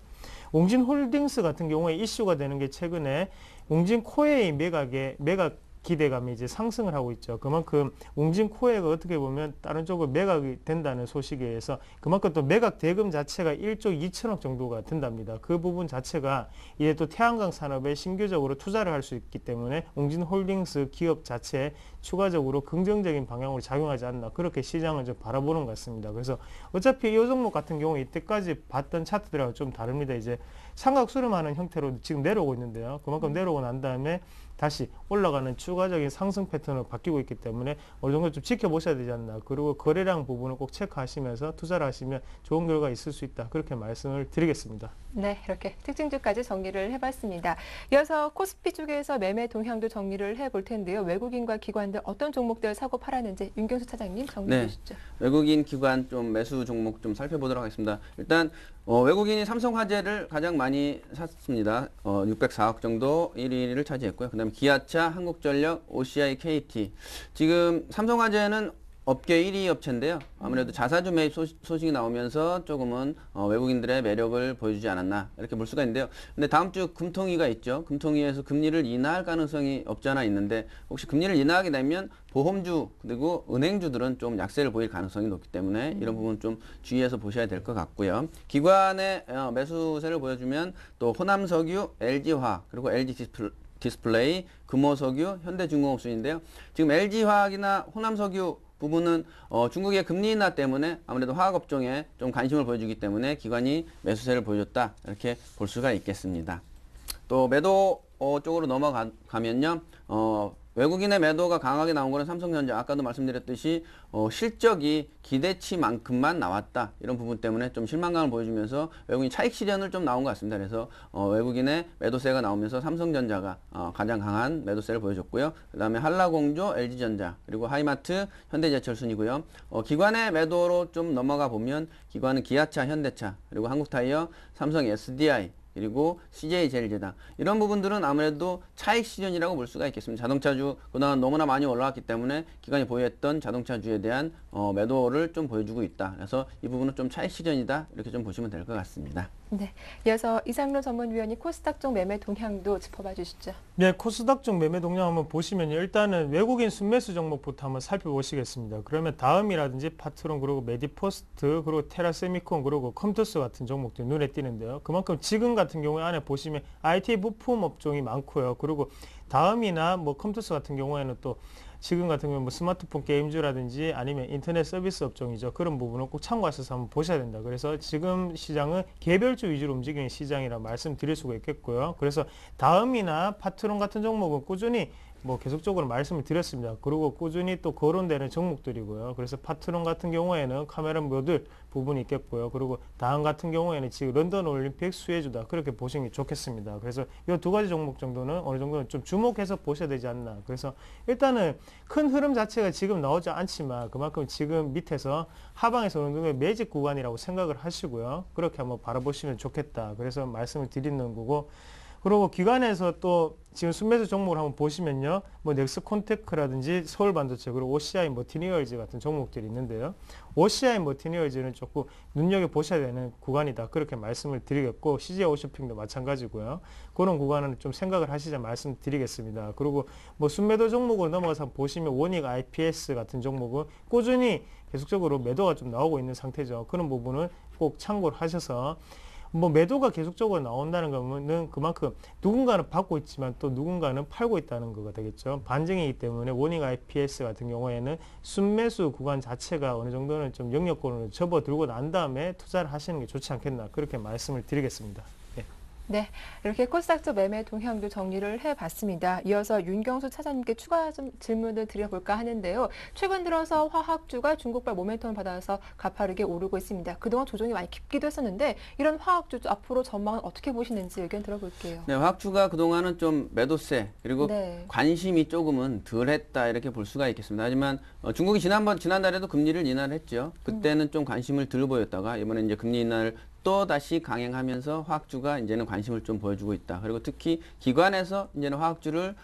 S4: 웅진홀딩스 같은 경우에 이슈가 되는 게 최근에 웅진코웨이 매각 기대감이 이제 상승을 하고 있죠. 그만큼 웅진코웨이가 어떻게 보면 다른 쪽으로 매각이 된다는 소식에 의해서 그만큼 또 매각 대금 자체가 1조 2천억 정도가 든답니다. 그 부분 자체가 이제 또 태양광 산업에 신규적으로 투자를 할 수 있기 때문에 웅진홀딩스 기업 자체에 추가적으로 긍정적인 방향으로 작용하지 않나 그렇게 시장을 좀 바라보는 것 같습니다. 그래서 어차피 이 종목 같은 경우 이때까지 봤던 차트들하고 좀 다릅니다. 이제 삼각수렴하는 형태로 지금 내려오고 있는데요. 그만큼 내려오고 난 다음에 다시 올라가는 추가적인 상승 패턴으로 바뀌고 있기 때문에 어느 정도 좀 지켜보셔야 되지 않나. 그리고 거래량 부분을 꼭 체크하시면서 투자를 하시면 좋은 결과가 있을 수 있다. 그렇게 말씀을 드리겠습니다.
S1: 네, 이렇게 특징주까지 정리를 해봤습니다. 이어서 코스피 쪽에서 매매 동향도 정리를 해볼 텐데요. 외국인과 기관들 어떤 종목들 사고 팔았는지 윤경수 차장님 정리해
S3: 네.
S1: 주시죠.
S3: 외국인 기관 좀 매수 종목 좀 살펴보도록 하겠습니다. 일단 외국인이 삼성화재를 가장 많이 샀습니다. 604억 정도 1위를 차지했고요. 그다음에 기아차, 한국전력, OCI, KT. 지금 삼성화재는 업계 1위 업체인데요. 아무래도 자사주 매입 소식이 나오면서 조금은 외국인들의 매력을 보여주지 않았나 이렇게 볼 수가 있는데요. 근데 다음 주 금통위가 있죠. 금통위에서 금리를 인하할 가능성이 없지 않아 있는데 혹시 금리를 인하하게 되면 보험주 그리고 은행주들은 좀 약세를 보일 가능성이 높기 때문에 이런 부분 좀 주의해서 보셔야 될 것 같고요. 기관의 매수세를 보여주면 또 호남석유, LG화학 그리고 LG 디스플레이, 금호석유, 현대중공업 순인데요. 지금 LG화학이나 호남석유 부분은 중국의 금리 인하 때문에 아무래도 화학업종에 좀 관심을 보여주기 때문에 기관이 매수세를 보여줬다 이렇게 볼 수가 있겠습니다. 또 매도 쪽으로 넘어가면요. 외국인의 매도가 강하게 나온 거는 삼성전자 아까도 말씀드렸듯이 실적이 기대치만큼만 나왔다 이런 부분 때문에 좀 실망감을 보여주면서 외국인 차익 실현을 좀 나온 것 같습니다. 그래서 외국인의 매도세가 나오면서 삼성전자가 가장 강한 매도세를 보여줬고요. 그 다음에 한라공조, LG전자 그리고 하이마트, 현대제철 순이고요. 기관의 매도로 좀 넘어가 보면 기관은 기아차, 현대차 그리고 한국타이어, 삼성 SDI 그리고 CJ제일제당 이런 부분들은 아무래도 차익 실현이라고 볼 수가 있겠습니다. 자동차주 그동안 너무나 많이 올라왔기 때문에 기관이 보유했던 자동차주에 대한 매도를 좀 보여주고 있다. 그래서 이 부분은 좀 차익 실현이다 이렇게 좀 보시면 될 것 같습니다.
S1: 네, 이어서 이상로 전문위원이 코스닥 쪽 매매 동향도 짚어봐 주시죠.
S4: 네, 코스닥 쪽 매매 동향 한번 보시면요. 일단은 외국인 순매수 종목부터 한번 살펴보시겠습니다. 그러면 다음이라든지 파트론 그리고 메디포스트 그리고 테라세미콘 그리고 컴투스 같은 종목들이 눈에 띄는데요. 그만큼 지금 같은 경우에 안에 보시면 IT 부품 업종이 많고요. 그리고 다음이나 뭐 컴투스 같은 경우에는 또 지금 같은 경우는 뭐 스마트폰 게임주라든지 아니면 인터넷 서비스 업종이죠. 그런 부분은 꼭 참고하셔서 한번 보셔야 된다. 그래서 지금 시장은 개별주 위주로 움직이는 시장이라 말씀드릴 수가 있겠고요. 그래서 다음이나 파트론 같은 종목은 꾸준히 뭐 계속적으로 말씀을 드렸습니다. 그리고 꾸준히 또 거론되는 종목들이고요. 그래서 파트론 같은 경우에는 카메라 모듈 부분이 있겠고요. 그리고 다음 같은 경우에는 지금 런던 올림픽 수혜주다. 그렇게 보시는 게 좋겠습니다. 그래서 이 두 가지 종목 정도는 어느 정도는 좀 주목해서 보셔야 되지 않나. 그래서 일단은 큰 흐름 자체가 지금 나오지 않지만 그만큼 지금 밑에서 하방에서 어느 정도 매직 구간이라고 생각을 하시고요. 그렇게 한번 바라보시면 좋겠다. 그래서 말씀을 드리는 거고. 그리고 기관에서 또 지금 순매수 종목을 한번 보시면요. 뭐 넥스콘테크라든지 서울반도체 그리고 OCI 머티리얼즈 같은 종목들이 있는데요. OCI 머티리얼즈는 조금 눈여겨보셔야 되는 구간이다. 그렇게 말씀을 드리겠고 CJ 오쇼핑도 마찬가지고요. 그런 구간은 좀 생각을 하시자 말씀드리겠습니다. 그리고 뭐 순매도 종목으로 넘어가서 보시면 원익 IPS 같은 종목은 꾸준히 계속적으로 매도가 좀 나오고 있는 상태죠. 그런 부분을 꼭 참고를 하셔서 뭐 매도가 계속적으로 나온다는 거는 그만큼 누군가는 받고 있지만 또 누군가는 팔고 있다는 거가 되겠죠. 반증이기 때문에 원익 IPS 같은 경우에는 순매수 구간 자체가 어느 정도는 좀 영역권으로 접어들고 난 다음에 투자를 하시는 게 좋지 않겠나 그렇게 말씀을 드리겠습니다. 네.
S1: 네, 이렇게 코스닥 쪽 매매 동향도 정리를 해봤습니다. 이어서 윤경수 차장님께 추가 좀 질문을 드려볼까 하는데요. 최근 들어서 화학주가 중국발 모멘텀을 받아서 가파르게 오르고 있습니다. 그동안 조정이 많이 깊기도 했었는데 이런 화학주 앞으로 전망은 어떻게 보시는지 의견 들어볼게요.
S3: 네, 화학주가 그동안은 좀 매도세 그리고
S1: 네.
S3: 관심이 조금은 덜했다 이렇게 볼 수가 있겠습니다. 하지만 중국이 지난달에도 금리를 인하를 했죠. 그때는 좀 관심을 덜 보였다가 이번에 이제 금리 인하를 또 다시 강행하면서 화학주가 이제는 관심을 좀 보여주고 있다. 그리고 특히 기관에서 이제는 화학주를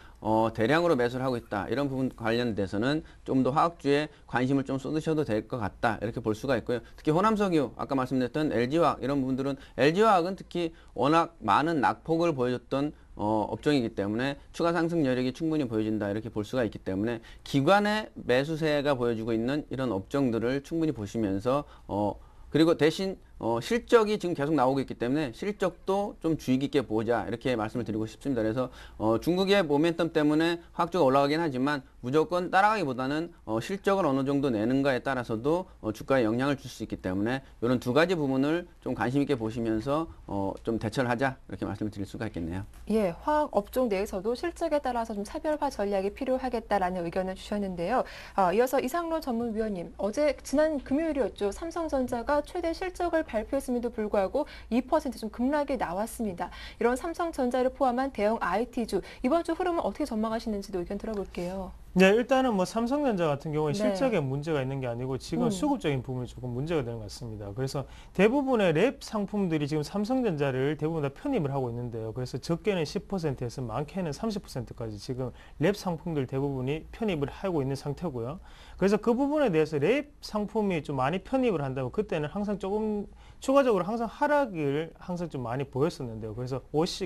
S3: 대량으로 매수를 하고 있다. 이런 부분 관련돼서는 좀 더 화학주에 관심을 좀 쏟으셔도 될 것 같다. 이렇게 볼 수가 있고요. 특히 호남석유, 아까 말씀드렸던 LG화학 이런 부분들은 LG화학은 특히 워낙 많은 낙폭을 보여줬던 업종이기 때문에 추가 상승 여력이 충분히 보여진다 이렇게 볼 수가 있기 때문에 기관의 매수세가 보여주고 있는 이런 업종들을 충분히 보시면서 그리고 대신 실적이 지금 계속 나오고 있기 때문에 실적도 좀 주의 깊게 보자 이렇게 말씀을 드리고 싶습니다. 그래서 중국의 모멘텀 때문에 화학주가 올라가긴 하지만 무조건 따라가기보다는 실적을 어느 정도 내는가에 따라서도 주가에 영향을 줄 수 있기 때문에 이런 두 가지 부분을 좀 관심 있게 보시면서 좀 대처를 하자 이렇게 말씀을 드릴 수가 있겠네요.
S1: 예, 화학 업종 내에서도 실적에 따라서 좀 차별화 전략이 필요하겠다라는 의견을 주셨는데요. 이어서 이상로 전문위원님, 지난 금요일이었죠. 삼성전자가 최대 실적을 발표했음에도 불구하고 2% 좀 급락이 나왔습니다. 이런 삼성전자를 포함한 대형 IT주, 이번 주 흐름은 어떻게 전망하시는지도 의견 들어볼게요.
S4: 네, 일단은 뭐 삼성전자 같은 경우에
S1: 네.
S4: 실적에 문제가 있는 게 아니고 지금 수급적인 부분이 조금 문제가 되는 것 같습니다. 그래서 대부분의 랩 상품들이 지금 삼성전자를 대부분 다 편입을 하고 있는데요. 그래서 적게는 10%에서 많게는 30%까지 지금 랩 상품들 대부분이 편입을 하고 있는 상태고요. 그래서 그 부분에 대해서 랩 상품이 좀 많이 편입을 한다면 그때는 항상 조금 추가적으로 항상 하락을 항상 좀 많이 보였었는데요. 그래서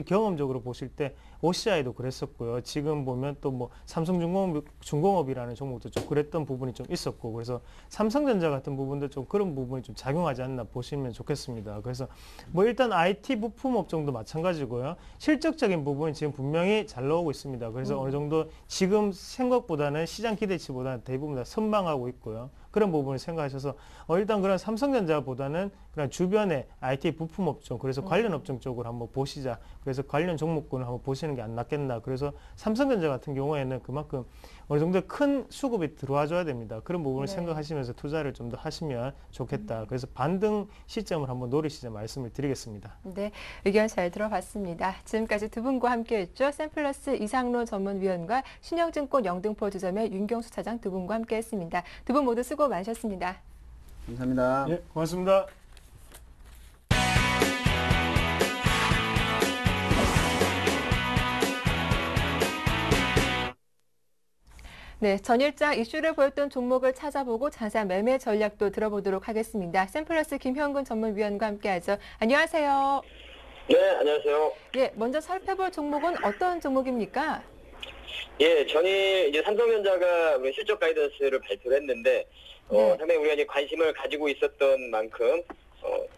S4: 경험적으로 보실 때 OCI도 그랬었고요. 지금 보면 또 뭐 삼성중공업이라는 종목도 좀 그랬던 부분이 좀 있었고, 그래서 삼성전자 같은 부분도 좀 그런 부분이 좀 작용하지 않나 보시면 좋겠습니다. 그래서 뭐 일단 IT 부품 업종도 마찬가지고요. 실적적인 부분이 지금 분명히 잘 나오고 있습니다. 그래서 어느 정도 지금 생각보다는 시장 기대치보다는 대부분 다 선방하고 있고요. 그런 부분을 생각하셔서 일단 그런 삼성전자보다는 그런 주변의 IT 부품 업종, 그래서 관련 업종 쪽으로 한번 보시자. 그래서 관련 종목군을 한번 보시는 게 안 낫겠나. 그래서 삼성전자 같은 경우에는 그만큼 어느 정도 큰 수급이 들어와 줘야 됩니다. 그런 부분을 생각하시면서 투자를 좀 더 하시면 좋겠다. 그래서 반등 시점을 한번 노리시자 말씀을 드리겠습니다.
S1: 네, 의견 잘 들어봤습니다. 지금까지 두 분과 함께했죠. 샘플러스 이상로 전문위원과 신영증권 영등포 주점의 윤경수 차장 두 분과 함께했습니다. 두 분 모두 수고 많으셨습니다.
S3: 감사합니다.
S4: 예, 고맙습니다.
S1: 네, 전일장 이슈를 보였던 종목을 찾아보고 자세한 매매 전략도 들어보도록 하겠습니다. 샘플러스 김형근 전문위원과 함께하죠. 안녕하세요.
S5: 네, 안녕하세요.
S1: 예, 먼저 살펴볼 종목은 어떤 종목입니까?
S5: 예, 전일 이제 삼성전자가 우리 실적 가이던스를 발표를 했는데, 상당히 우리가 이제 관심을 가지고 있었던 만큼,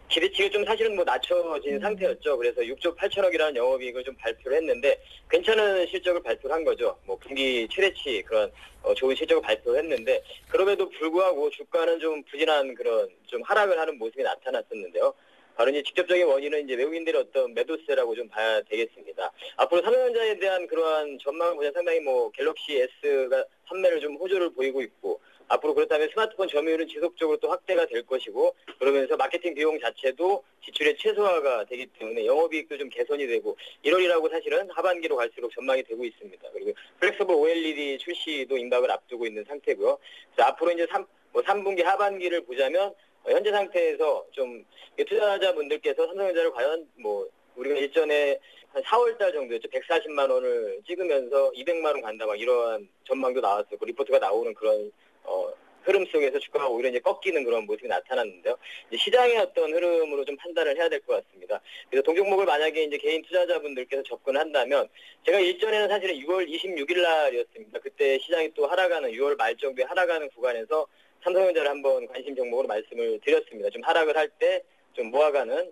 S5: 기대치가 좀 사실은 뭐 낮춰진 상태였죠. 그래서 6조 8천억이라는 영업이익을 좀 발표를 했는데, 괜찮은 실적을 발표를 한 거죠. 뭐 분기 최대치 그런 좋은 실적을 발표를 했는데, 그럼에도 불구하고 주가는 좀 부진한 그런 좀 하락을 하는 모습이 나타났었는데요. 바로 이제 직접적인 원인은 이제 외국인들의 어떤 매도세라고 좀 봐야 되겠습니다. 앞으로 삼성전자에 대한 그러한 전망을 보면 상당히 뭐 갤럭시 S가 판매를 좀 호조를 보이고 있고, 앞으로 그렇다면 스마트폰 점유율은 지속적으로 또 확대가 될 것이고, 그러면서 마케팅 비용 자체도 지출의 최소화가 되기 때문에 영업이익도 좀 개선이 되고, 1월이라고 사실은 하반기로 갈수록 전망이 되고 있습니다. 그리고 플렉서블 OLED 출시도 임박을 앞두고 있는 상태고요. 그래서 앞으로 이제 3분기 하반기를 보자면 현재 상태에서 좀 투자자분들께서 삼성전자를 과연 뭐 우리가 일전에 한 4월 달 정도였죠. 140만 원을 찍으면서 200만 원 간다 막 이러한 전망도 나왔었고 리포트가 나오는 그런 흐름 속에서 주가가 오히려 이제 꺾이는 그런 모습이 나타났는데요. 이제 시장의 어떤 흐름으로 좀 판단을 해야 될 것 같습니다. 그래서 동종목을 만약에 이제 개인 투자자분들께서 접근한다면, 제가 일전에는 사실은 6월 26일 날이었습니다. 그때 시장이 또 하락하는 6월 말 정도에 하락하는 구간에서 삼성전자를 한번 관심 종목으로 말씀을 드렸습니다. 좀 하락을 할 때 좀 모아가는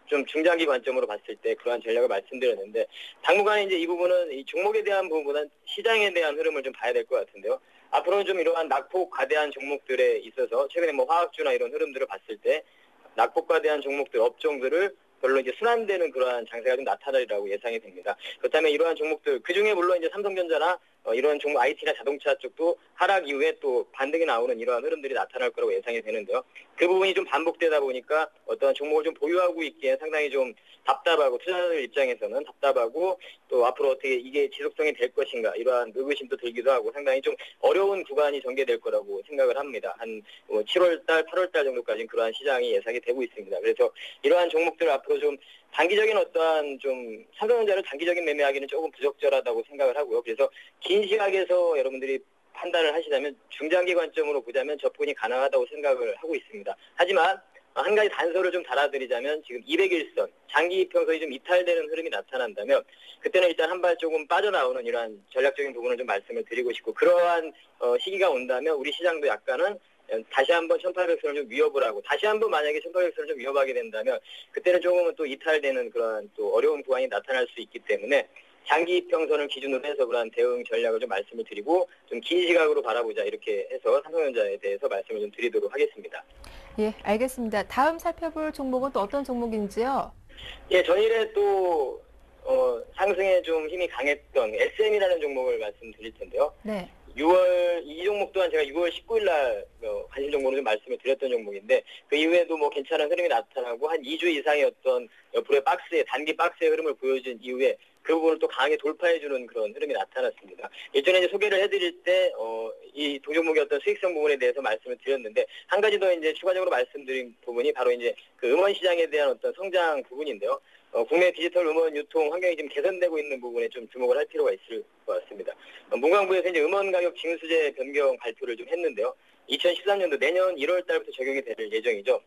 S5: 좀 중장기 관점으로 봤을 때 그러한 전략을 말씀드렸는데, 당분간에 이제 이 부분은 이 종목에 대한 부분보다는 시장에 대한 흐름을 좀 봐야 될 것 같은데요. 앞으로는 좀 이러한 낙폭 과대한 종목들에 있어서 최근에 뭐 화학주나 이런 흐름들을 봤을 때 낙폭 과대한 종목들, 업종들을 별로 이제 순환되는 그러한 장세가 좀 나타나리라고 예상이 됩니다. 그렇다면 이러한 종목들, 그 중에 물론 이제 삼성전자나 이런 종목 IT나 자동차 쪽도 하락 이후에 또 반등이 나오는 이러한 흐름들이 나타날 거라고 예상이 되는데요. 그 부분이 좀 반복되다 보니까 어떤 종목을 좀 보유하고 있기에 상당히 좀 답답하고, 투자자들 입장에서는 답답하고, 또 앞으로 어떻게 이게 지속성이 될 것인가 이러한 의구심도 들기도 하고 상당히 좀 어려운 구간이 전개될 거라고 생각을 합니다. 한 7월달, 8월달 정도까지는 그러한 시장이 예상이 되고 있습니다. 그래서 이러한 종목들을 앞으로 좀 단기적인 어떠한 좀 삼성전자를 단기적인 매매하기는 조금 부적절하다고 생각을 하고요. 그래서 긴 시각에서 여러분들이 판단을 하시자면 중장기 관점으로 보자면 접근이 가능하다고 생각을 하고 있습니다. 하지만 한 가지 단서를 좀 달아드리자면, 지금 200일선 장기 이평선이 좀 이탈되는 흐름이 나타난다면 그때는 일단 한 발 조금 빠져나오는 이러한 전략적인 부분을 좀 말씀을 드리고 싶고, 그러한 시기가 온다면 우리 시장도 약간은 다시 한번 1800선을 좀 위협을 하고, 다시 한번 만약에 1800선을 좀 위협하게 된다면 그때는 조금은 또 이탈되는 그러한 또 어려운 구간이 나타날 수 있기 때문에 장기 이평선을 기준으로 해서 그런 대응 전략을 좀 말씀을 드리고 좀 긴 시각으로 바라보자 이렇게 해서 삼성전자에 대해서 말씀을 좀 드리도록 하겠습니다.
S1: 예, 알겠습니다. 다음 살펴볼 종목은 또 어떤 종목인지요?
S5: 예, 전일에 또 상승에 좀 힘이 강했던 SM이라는 종목을 말씀드릴 텐데요.
S1: 네.
S5: 이 종목 또한 제가 6월 19일 날 관심 정보로 좀 말씀을 드렸던 종목인데 그 이후에도 뭐 괜찮은 흐름이 나타나고 한 2주 이상의 어떤 옆으로의 단기 박스의 흐름을 보여준 이후에 그 부분을 또 강하게 돌파해주는 그런 흐름이 나타났습니다. 예전에 이제 소개를 해드릴 때 이 동종목의 어떤 수익성 부분에 대해서 말씀을 드렸는데 한 가지 더 이제 추가적으로 말씀드린 부분이 바로 이제 그 음원 시장에 대한 어떤 성장 부분인데요. 국내 디지털 음원 유통 환경이 지금 개선되고 있는 부분에 좀 주목을 할 필요가 있을 것 같습니다. 문광부에서 이제 음원 가격 징수제 변경 발표를 좀 했는데요. 2013년도 내년 1월 달부터 적용이 될 예정이죠.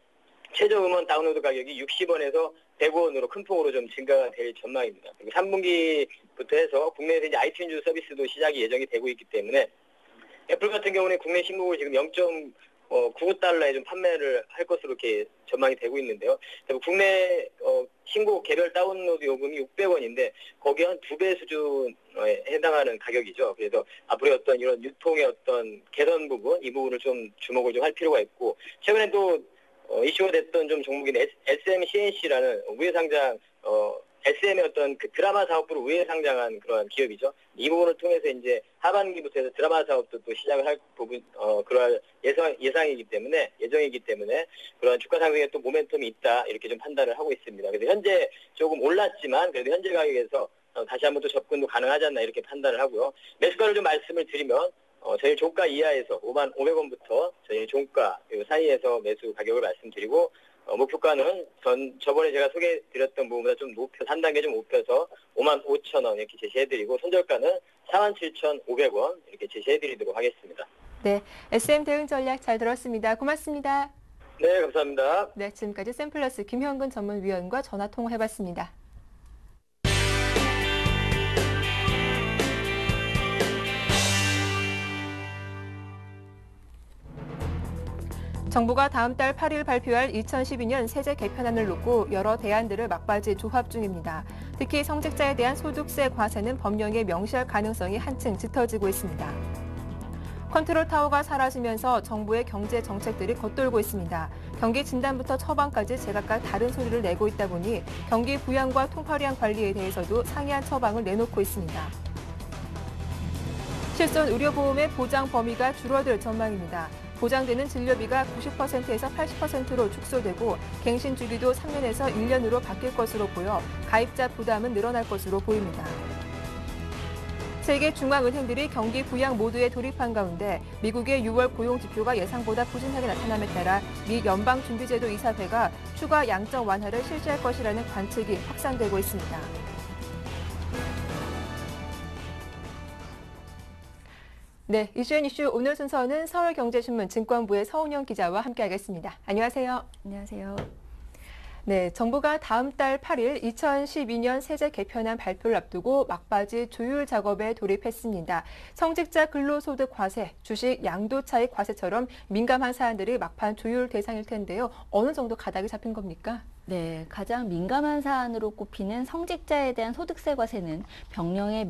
S5: 최저 음원 다운로드 가격이 60원에서 100원으로 큰 폭으로 좀 증가가 될 전망입니다. 그리고 3분기부터 해서 국내에서 이제 아이튠즈 서비스도 시작이 예정이 되고 있기 때문에 애플 같은 경우는 국내 신곡을 지금 0.99달러에 좀 판매를 할 것으로 이렇게 전망이 되고 있는데요. 국내 신곡 개별 다운로드 요금이 600원인데 거기에 한 2배 수준에 해당하는 가격이죠. 그래서 앞으로 어떤 이런 유통의 어떤 개선 부분, 이 부분을 좀 주목을 좀 할 필요가 있고 최근에 또 이슈가 됐던 좀 종목인 SMCNC라는 우회상장 SM의 어떤 그 드라마 사업부를 우회상장한 그러한 기업이죠. 이 부분을 통해서 이제 하반기부터 해서 드라마 사업도 또 시작을 할 부분 그러한 예정이기 때문에 그러한 주가 상승에 또 모멘텀이 있다 이렇게 좀 판단을 하고 있습니다. 그래서 현재 조금 올랐지만 그래도 현재 가격에서 다시 한번 또 접근도 가능하지 않나 이렇게 판단을 하고요. 매수가를 좀 말씀을 드리면 저희 종가 이하에서 55,000원부터 저희 종가 사이에서 매수 가격을 말씀드리고 목표가는 저번에 제가 소개해드렸던 부분보다 좀 높여서 한 단계 좀 높여서 55,000원 이렇게 제시해드리고 손절가는 47,500원 이렇게 제시해드리도록 하겠습니다.
S1: 네, SM 대응 전략 잘 들었습니다. 고맙습니다.
S5: 네, 감사합니다.
S1: 네, 지금까지 샘플러스 김현근 전문위원과 전화 통화해봤습니다. 정부가 다음 달 8일 발표할 2012년 세제 개편안을 놓고 여러 대안들을 막바지 조합 중입니다. 특히 성직자에 대한 소득세 과세는 법령에 명시할 가능성이 한층 짙어지고 있습니다. 컨트롤 타워가 사라지면서 정부의 경제 정책들이 겉돌고 있습니다. 경기 진단부터 처방까지 제각각 다른 소리를 내고 있다 보니 경기 부양과 통화량 관리에 대해서도 상이한 처방을 내놓고 있습니다. 실손 의료보험의 보장 범위가 줄어들 전망입니다. 보장되는 진료비가 90%에서 80%로 축소되고 갱신 주기도 3년에서 1년으로 바뀔 것으로 보여 가입자 부담은 늘어날 것으로 보입니다. 세계 중앙은행들이 경기 부양 모드에 돌입한 가운데 미국의 6월 고용 지표가 예상보다 부진하게 나타남에 따라 미 연방준비제도 이사회가 추가 양적 완화를 실시할 것이라는 관측이 확산되고 있습니다. 네, 이슈앤 이슈 오늘 순서는 서울경제신문 증권부의 서운영 기자와 함께하겠습니다. 안녕하세요.
S6: 안녕하세요.
S1: 네, 정부가 다음 달 8일 2012년 세제 개편안 발표를 앞두고 막바지 조율 작업에 돌입했습니다. 성직자 근로소득 과세, 주식 양도차익 과세처럼 민감한 사안들이 막판 조율 대상일 텐데요. 어느 정도 가닥이 잡힌 겁니까?
S6: 네, 가장 민감한 사안으로 꼽히는 성직자에 대한 소득세 과세는 법령에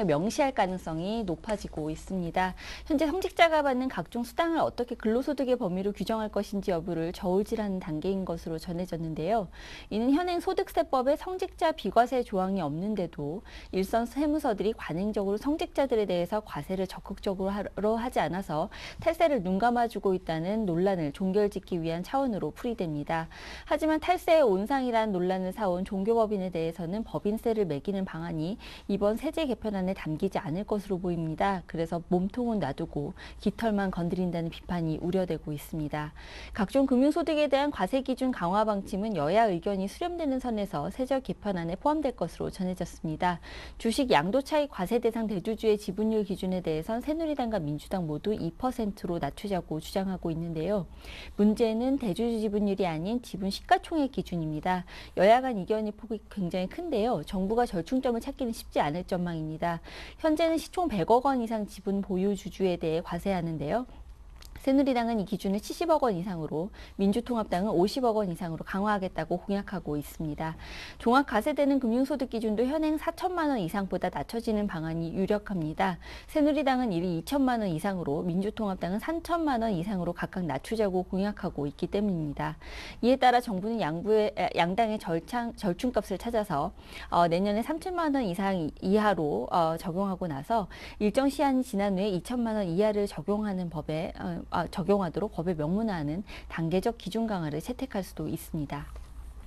S6: 명시할 가능성이 높아지고 있습니다. 현재 성직자가 받는 각종 수당을 어떻게 근로소득의 범위로 규정할 것인지 여부를 저울질하는 단계인 것으로 전해졌는데요. 이는 현행 소득세법에 성직자 비과세 조항이 없는데도 일선 세무서들이 관행적으로 성직자들에 대해서 과세를 적극적으로 하지 않아서 탈세를 눈감아주고 있다는 논란을 종결짓기 위한 차원으로 풀이됩니다. 하지만 탈세의 온상이란 논란을 사온 종교법인에 대해서는 법인세를 매기는 방안이 이번 세제 개편안에 담기지 않을 것으로 보입니다. 그래서 몸통은 놔두고 깃털만 건드린다는 비판이 우려되고 있습니다. 각종 금융소득에 대한 과세 기준 강화 방침은 여야 의견이 수렴되는 선에서 세제 개편안에 포함될 것으로 전해졌습니다. 주식 양도차익 과세 대상 대주주의 지분율 기준에 대해선 새누리당과 민주당 모두 2%로 낮추자고 주장하고 있는데요. 문제는 대주주 지분율이 아닌 지분 시가총액 기준입니다. 여야 간 이견의 폭이 굉장히 큰데요. 정부가 절충점을 찾기는 쉽지 않을 전망입니다. 현재는 시총 100억 원 이상 지분 보유 주주에 대해 과세하는데요. 새누리당은 이 기준을 70억 원 이상으로, 민주통합당은 50억 원 이상으로 강화하겠다고 공약하고 있습니다. 종합과세되는 금융소득 기준도 현행 4천만 원 이상보다 낮춰지는 방안이 유력합니다. 새누리당은 이를 2천만 원 이상으로, 민주통합당은 3천만 원 이상으로 각각 낮추자고 공약하고 있기 때문입니다. 이에 따라 정부는 양당의 절충값을 찾아서 내년에 3천만 원 이하로 적용하고 나서 일정 시한이 지난 후에 2천만 원 이하를 적용하도록 법에 명문화하는 단계적 기준 강화를 채택할 수도 있습니다.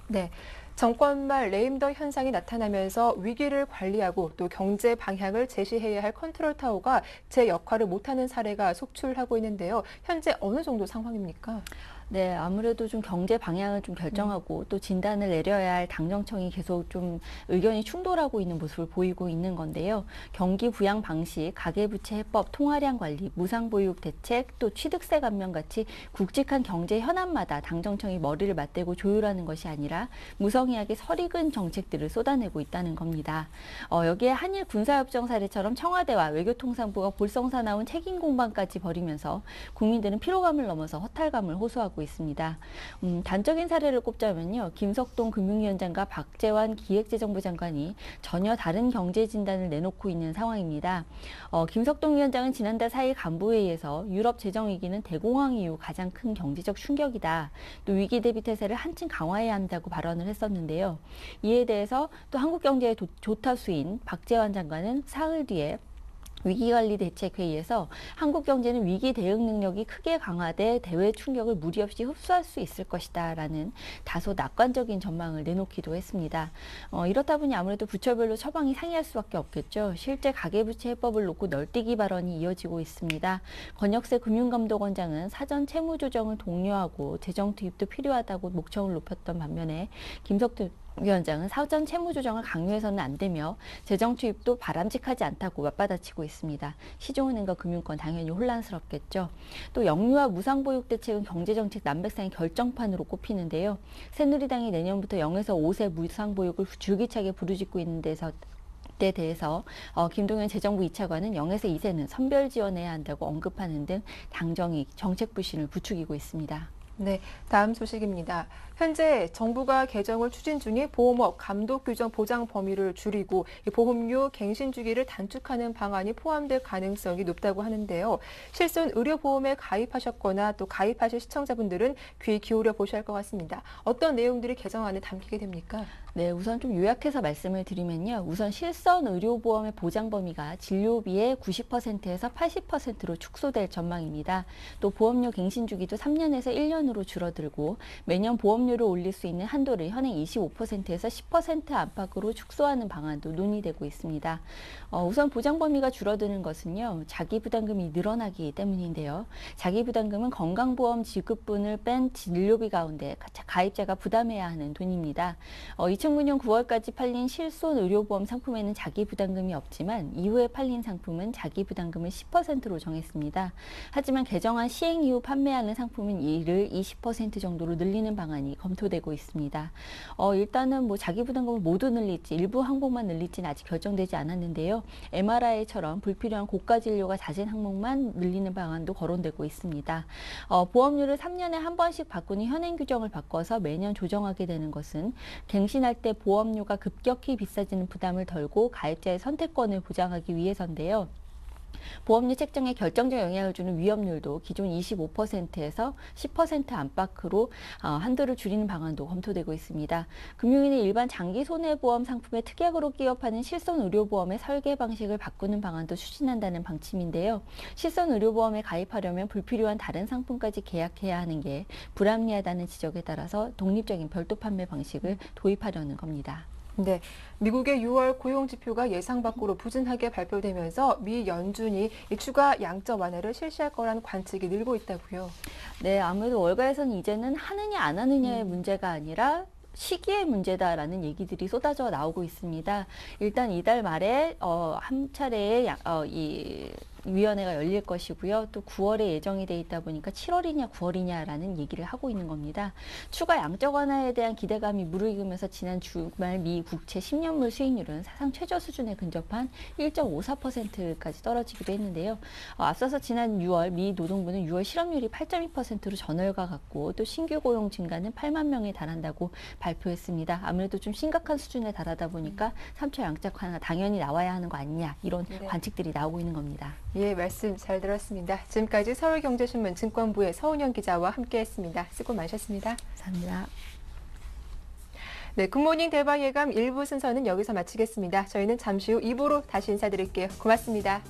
S1: 네. 정권 말 레임덕 현상이 나타나면서 위기를 관리하고 또 경제 방향을 제시해야 할 컨트롤 타워가 제 역할을 못하는 사례가 속출하고 있는데요. 현재 어느 정도 상황입니까?
S6: 네, 아무래도 좀 경제 방향을 좀 결정하고 또 진단을 내려야 할 당정청이 계속 좀 의견이 충돌하고 있는 모습을 보이고 있는 건데요. 경기 부양 방식, 가계부채 해법, 통화량 관리, 무상보육 대책, 또 취득세 감면 같이 굵직한 경제 현안마다 당정청이 머리를 맞대고 조율하는 것이 아니라 무성의하게 설익은 정책들을 쏟아내고 있다는 겁니다. 여기에 한일 군사협정 사례처럼 청와대와 외교통상부가 볼썽사나운 책임 공방까지 벌이면서 국민들은 피로감을 넘어서 허탈감을 호소하고 있습니다. 단적인 사례를 꼽자면요. 김석동 금융위원장과 박재환 기획재정부 장관이 전혀 다른 경제 진단을 내놓고 있는 상황입니다. 김석동 위원장은 지난달 4일 간부회의에서 유럽 재정위기는 대공황 이후 가장 큰 경제적 충격이다. 또 위기 대비 태세를 한층 강화해야 한다고 발언을 했었는데요. 이에 대해서 또 한국경제의 조타수인 박재환 장관은 사흘 뒤에 위기관리대책회의에서 한국 경제는 위기 대응 능력이 크게 강화돼 대외 충격을 무리 없이 흡수할 수 있을 것이다 라는 다소 낙관적인 전망을 내놓기도 했습니다. 이렇다 보니 아무래도 부처별로 처방이 상이할 수밖에 없겠죠. 실제 가계부채 해법을 놓고 널뛰기 발언이 이어지고 있습니다. 권혁세 금융감독원장은 사전 채무조정을 독려하고 재정 투입도 필요하다고 목청을 높였던 반면에 김석동 위원장은 사전 채무조정을 강요해서는 안 되며 재정 투입도 바람직하지 않다고 맞받아치고 있습니다. 시중은행과 금융권 당연히 혼란스럽겠죠. 또 영유아 무상보육 대책은 경제정책 난백상의 결정판으로 꼽히는데요. 새누리당이 내년부터 0에서 5세 무상보육을 줄기차게 부르짖고 있는 데 대해서 김동연 재정부 2차관은 0에서 2세는 선별 지원해야 한다고 언급하는 등 당정이 정책 불신을 부추기고 있습니다.
S1: 네, 다음 소식입니다. 현재 정부가 개정을 추진 중인 보험업 감독 규정 보장 범위를 줄이고 보험료 갱신 주기를 단축하는 방안이 포함될 가능성이 높다고 하는데요. 실손 의료보험에 가입하셨거나 또 가입하실 시청자분들은 귀 기울여 보셔야 할 것 같습니다. 어떤 내용들이 개정안에 담기게 됩니까?
S6: 네, 우선 좀 요약해서 말씀을 드리면요. 우선 실손 의료보험의 보장 범위가 진료비의 90%에서 80%로 축소될 전망입니다. 또 보험료 갱신 주기도 3년에서 1년으로 줄어들고 매년 보험료를 올릴 수 있는 한도를 현행 25%에서 10% 안팎으로 축소하는 방안도 논의되고 있습니다. 우선 보장 범위가 줄어드는 것은요. 자기부담금이 늘어나기 때문인데요. 자기부담금은 건강보험 지급분을 뺀 진료비 가운데 가입자가 부담해야 하는 돈입니다. 2009년 9월까지 팔린 실손 의료보험 상품에는 자기부담금이 없지만 이후에 팔린 상품은 자기부담금을 10%로 정했습니다. 하지만 개정안 시행 이후 판매하는 상품은 이를 20% 정도로 늘리는 방안이 검토되고 있습니다. 일단은 자기부담금을 모두 늘릴지 일부 항목만 늘릴지는 아직 결정되지 않았는데요. MRI처럼 불필요한 고가 진료가 잦은 항목만 늘리는 방안도 거론되고 있습니다. 보험료를 3년에 한 번씩 바꾸는 현행 규정을 바꿔서 매년 조정하게 되는 것은 갱신할 때 보험료가 급격히 비싸지는 부담을 덜고 가입자의 선택권을 보장하기 위해서인데요. 보험료 책정에 결정적 영향을 주는 위험률도 기존 25%에서 10% 안팎으로 한도를 줄이는 방안도 검토되고 있습니다. 금융위는 일반 장기 손해보험 상품에 특약으로 끼업하는 실손 의료보험의 설계 방식을 바꾸는 방안도 추진한다는 방침인데요. 실손 의료보험에 가입하려면 불필요한 다른 상품까지 계약해야 하는 게 불합리하다는 지적에 따라서 독립적인 별도 판매 방식을 도입하려는 겁니다.
S1: 네, 미국의 6월 고용 지표가 예상 밖으로 부진하게 발표되면서 미 연준이 이 추가 양적 완화를 실시할 거라는 관측이 늘고 있다고요.
S6: 네, 아무래도 월가에서는 이제는 하느냐 안 하느냐의 문제가 아니라 시기의 문제다라는 얘기들이 쏟아져 나오고 있습니다. 일단 이달 말에 한 차례의 이 위원회가 열릴 것이고요. 또 9월에 예정이 돼 있다 보니까 7월이냐 9월이냐라는 얘기를 하고 있는 겁니다. 추가 양적 완화에 대한 기대감이 무르익으면서 지난 주말 미 국채 10년물 수익률은 사상 최저 수준에 근접한 1.54%까지 떨어지기도 했는데요. 앞서서 지난 6월 미 노동부는 6월 실업률이 8.2%로 전월과 같고 또 신규 고용 증가는 8만 명에 달한다고 발표했습니다. 아무래도 좀 심각한 수준에 달하다 보니까 3차 양적 완화 당연히 나와야 하는 거 아니냐 이런 관측들이 나오고 있는 겁니다.
S1: 예, 말씀 잘 들었습니다. 지금까지 서울경제신문 증권부의 서은영 기자와 함께했습니다. 수고 많으셨습니다.
S6: 감사합니다.
S1: 네, 굿모닝 대박 예감 1부 순서는 여기서 마치겠습니다. 저희는 잠시 후 2부로 다시 인사드릴게요. 고맙습니다.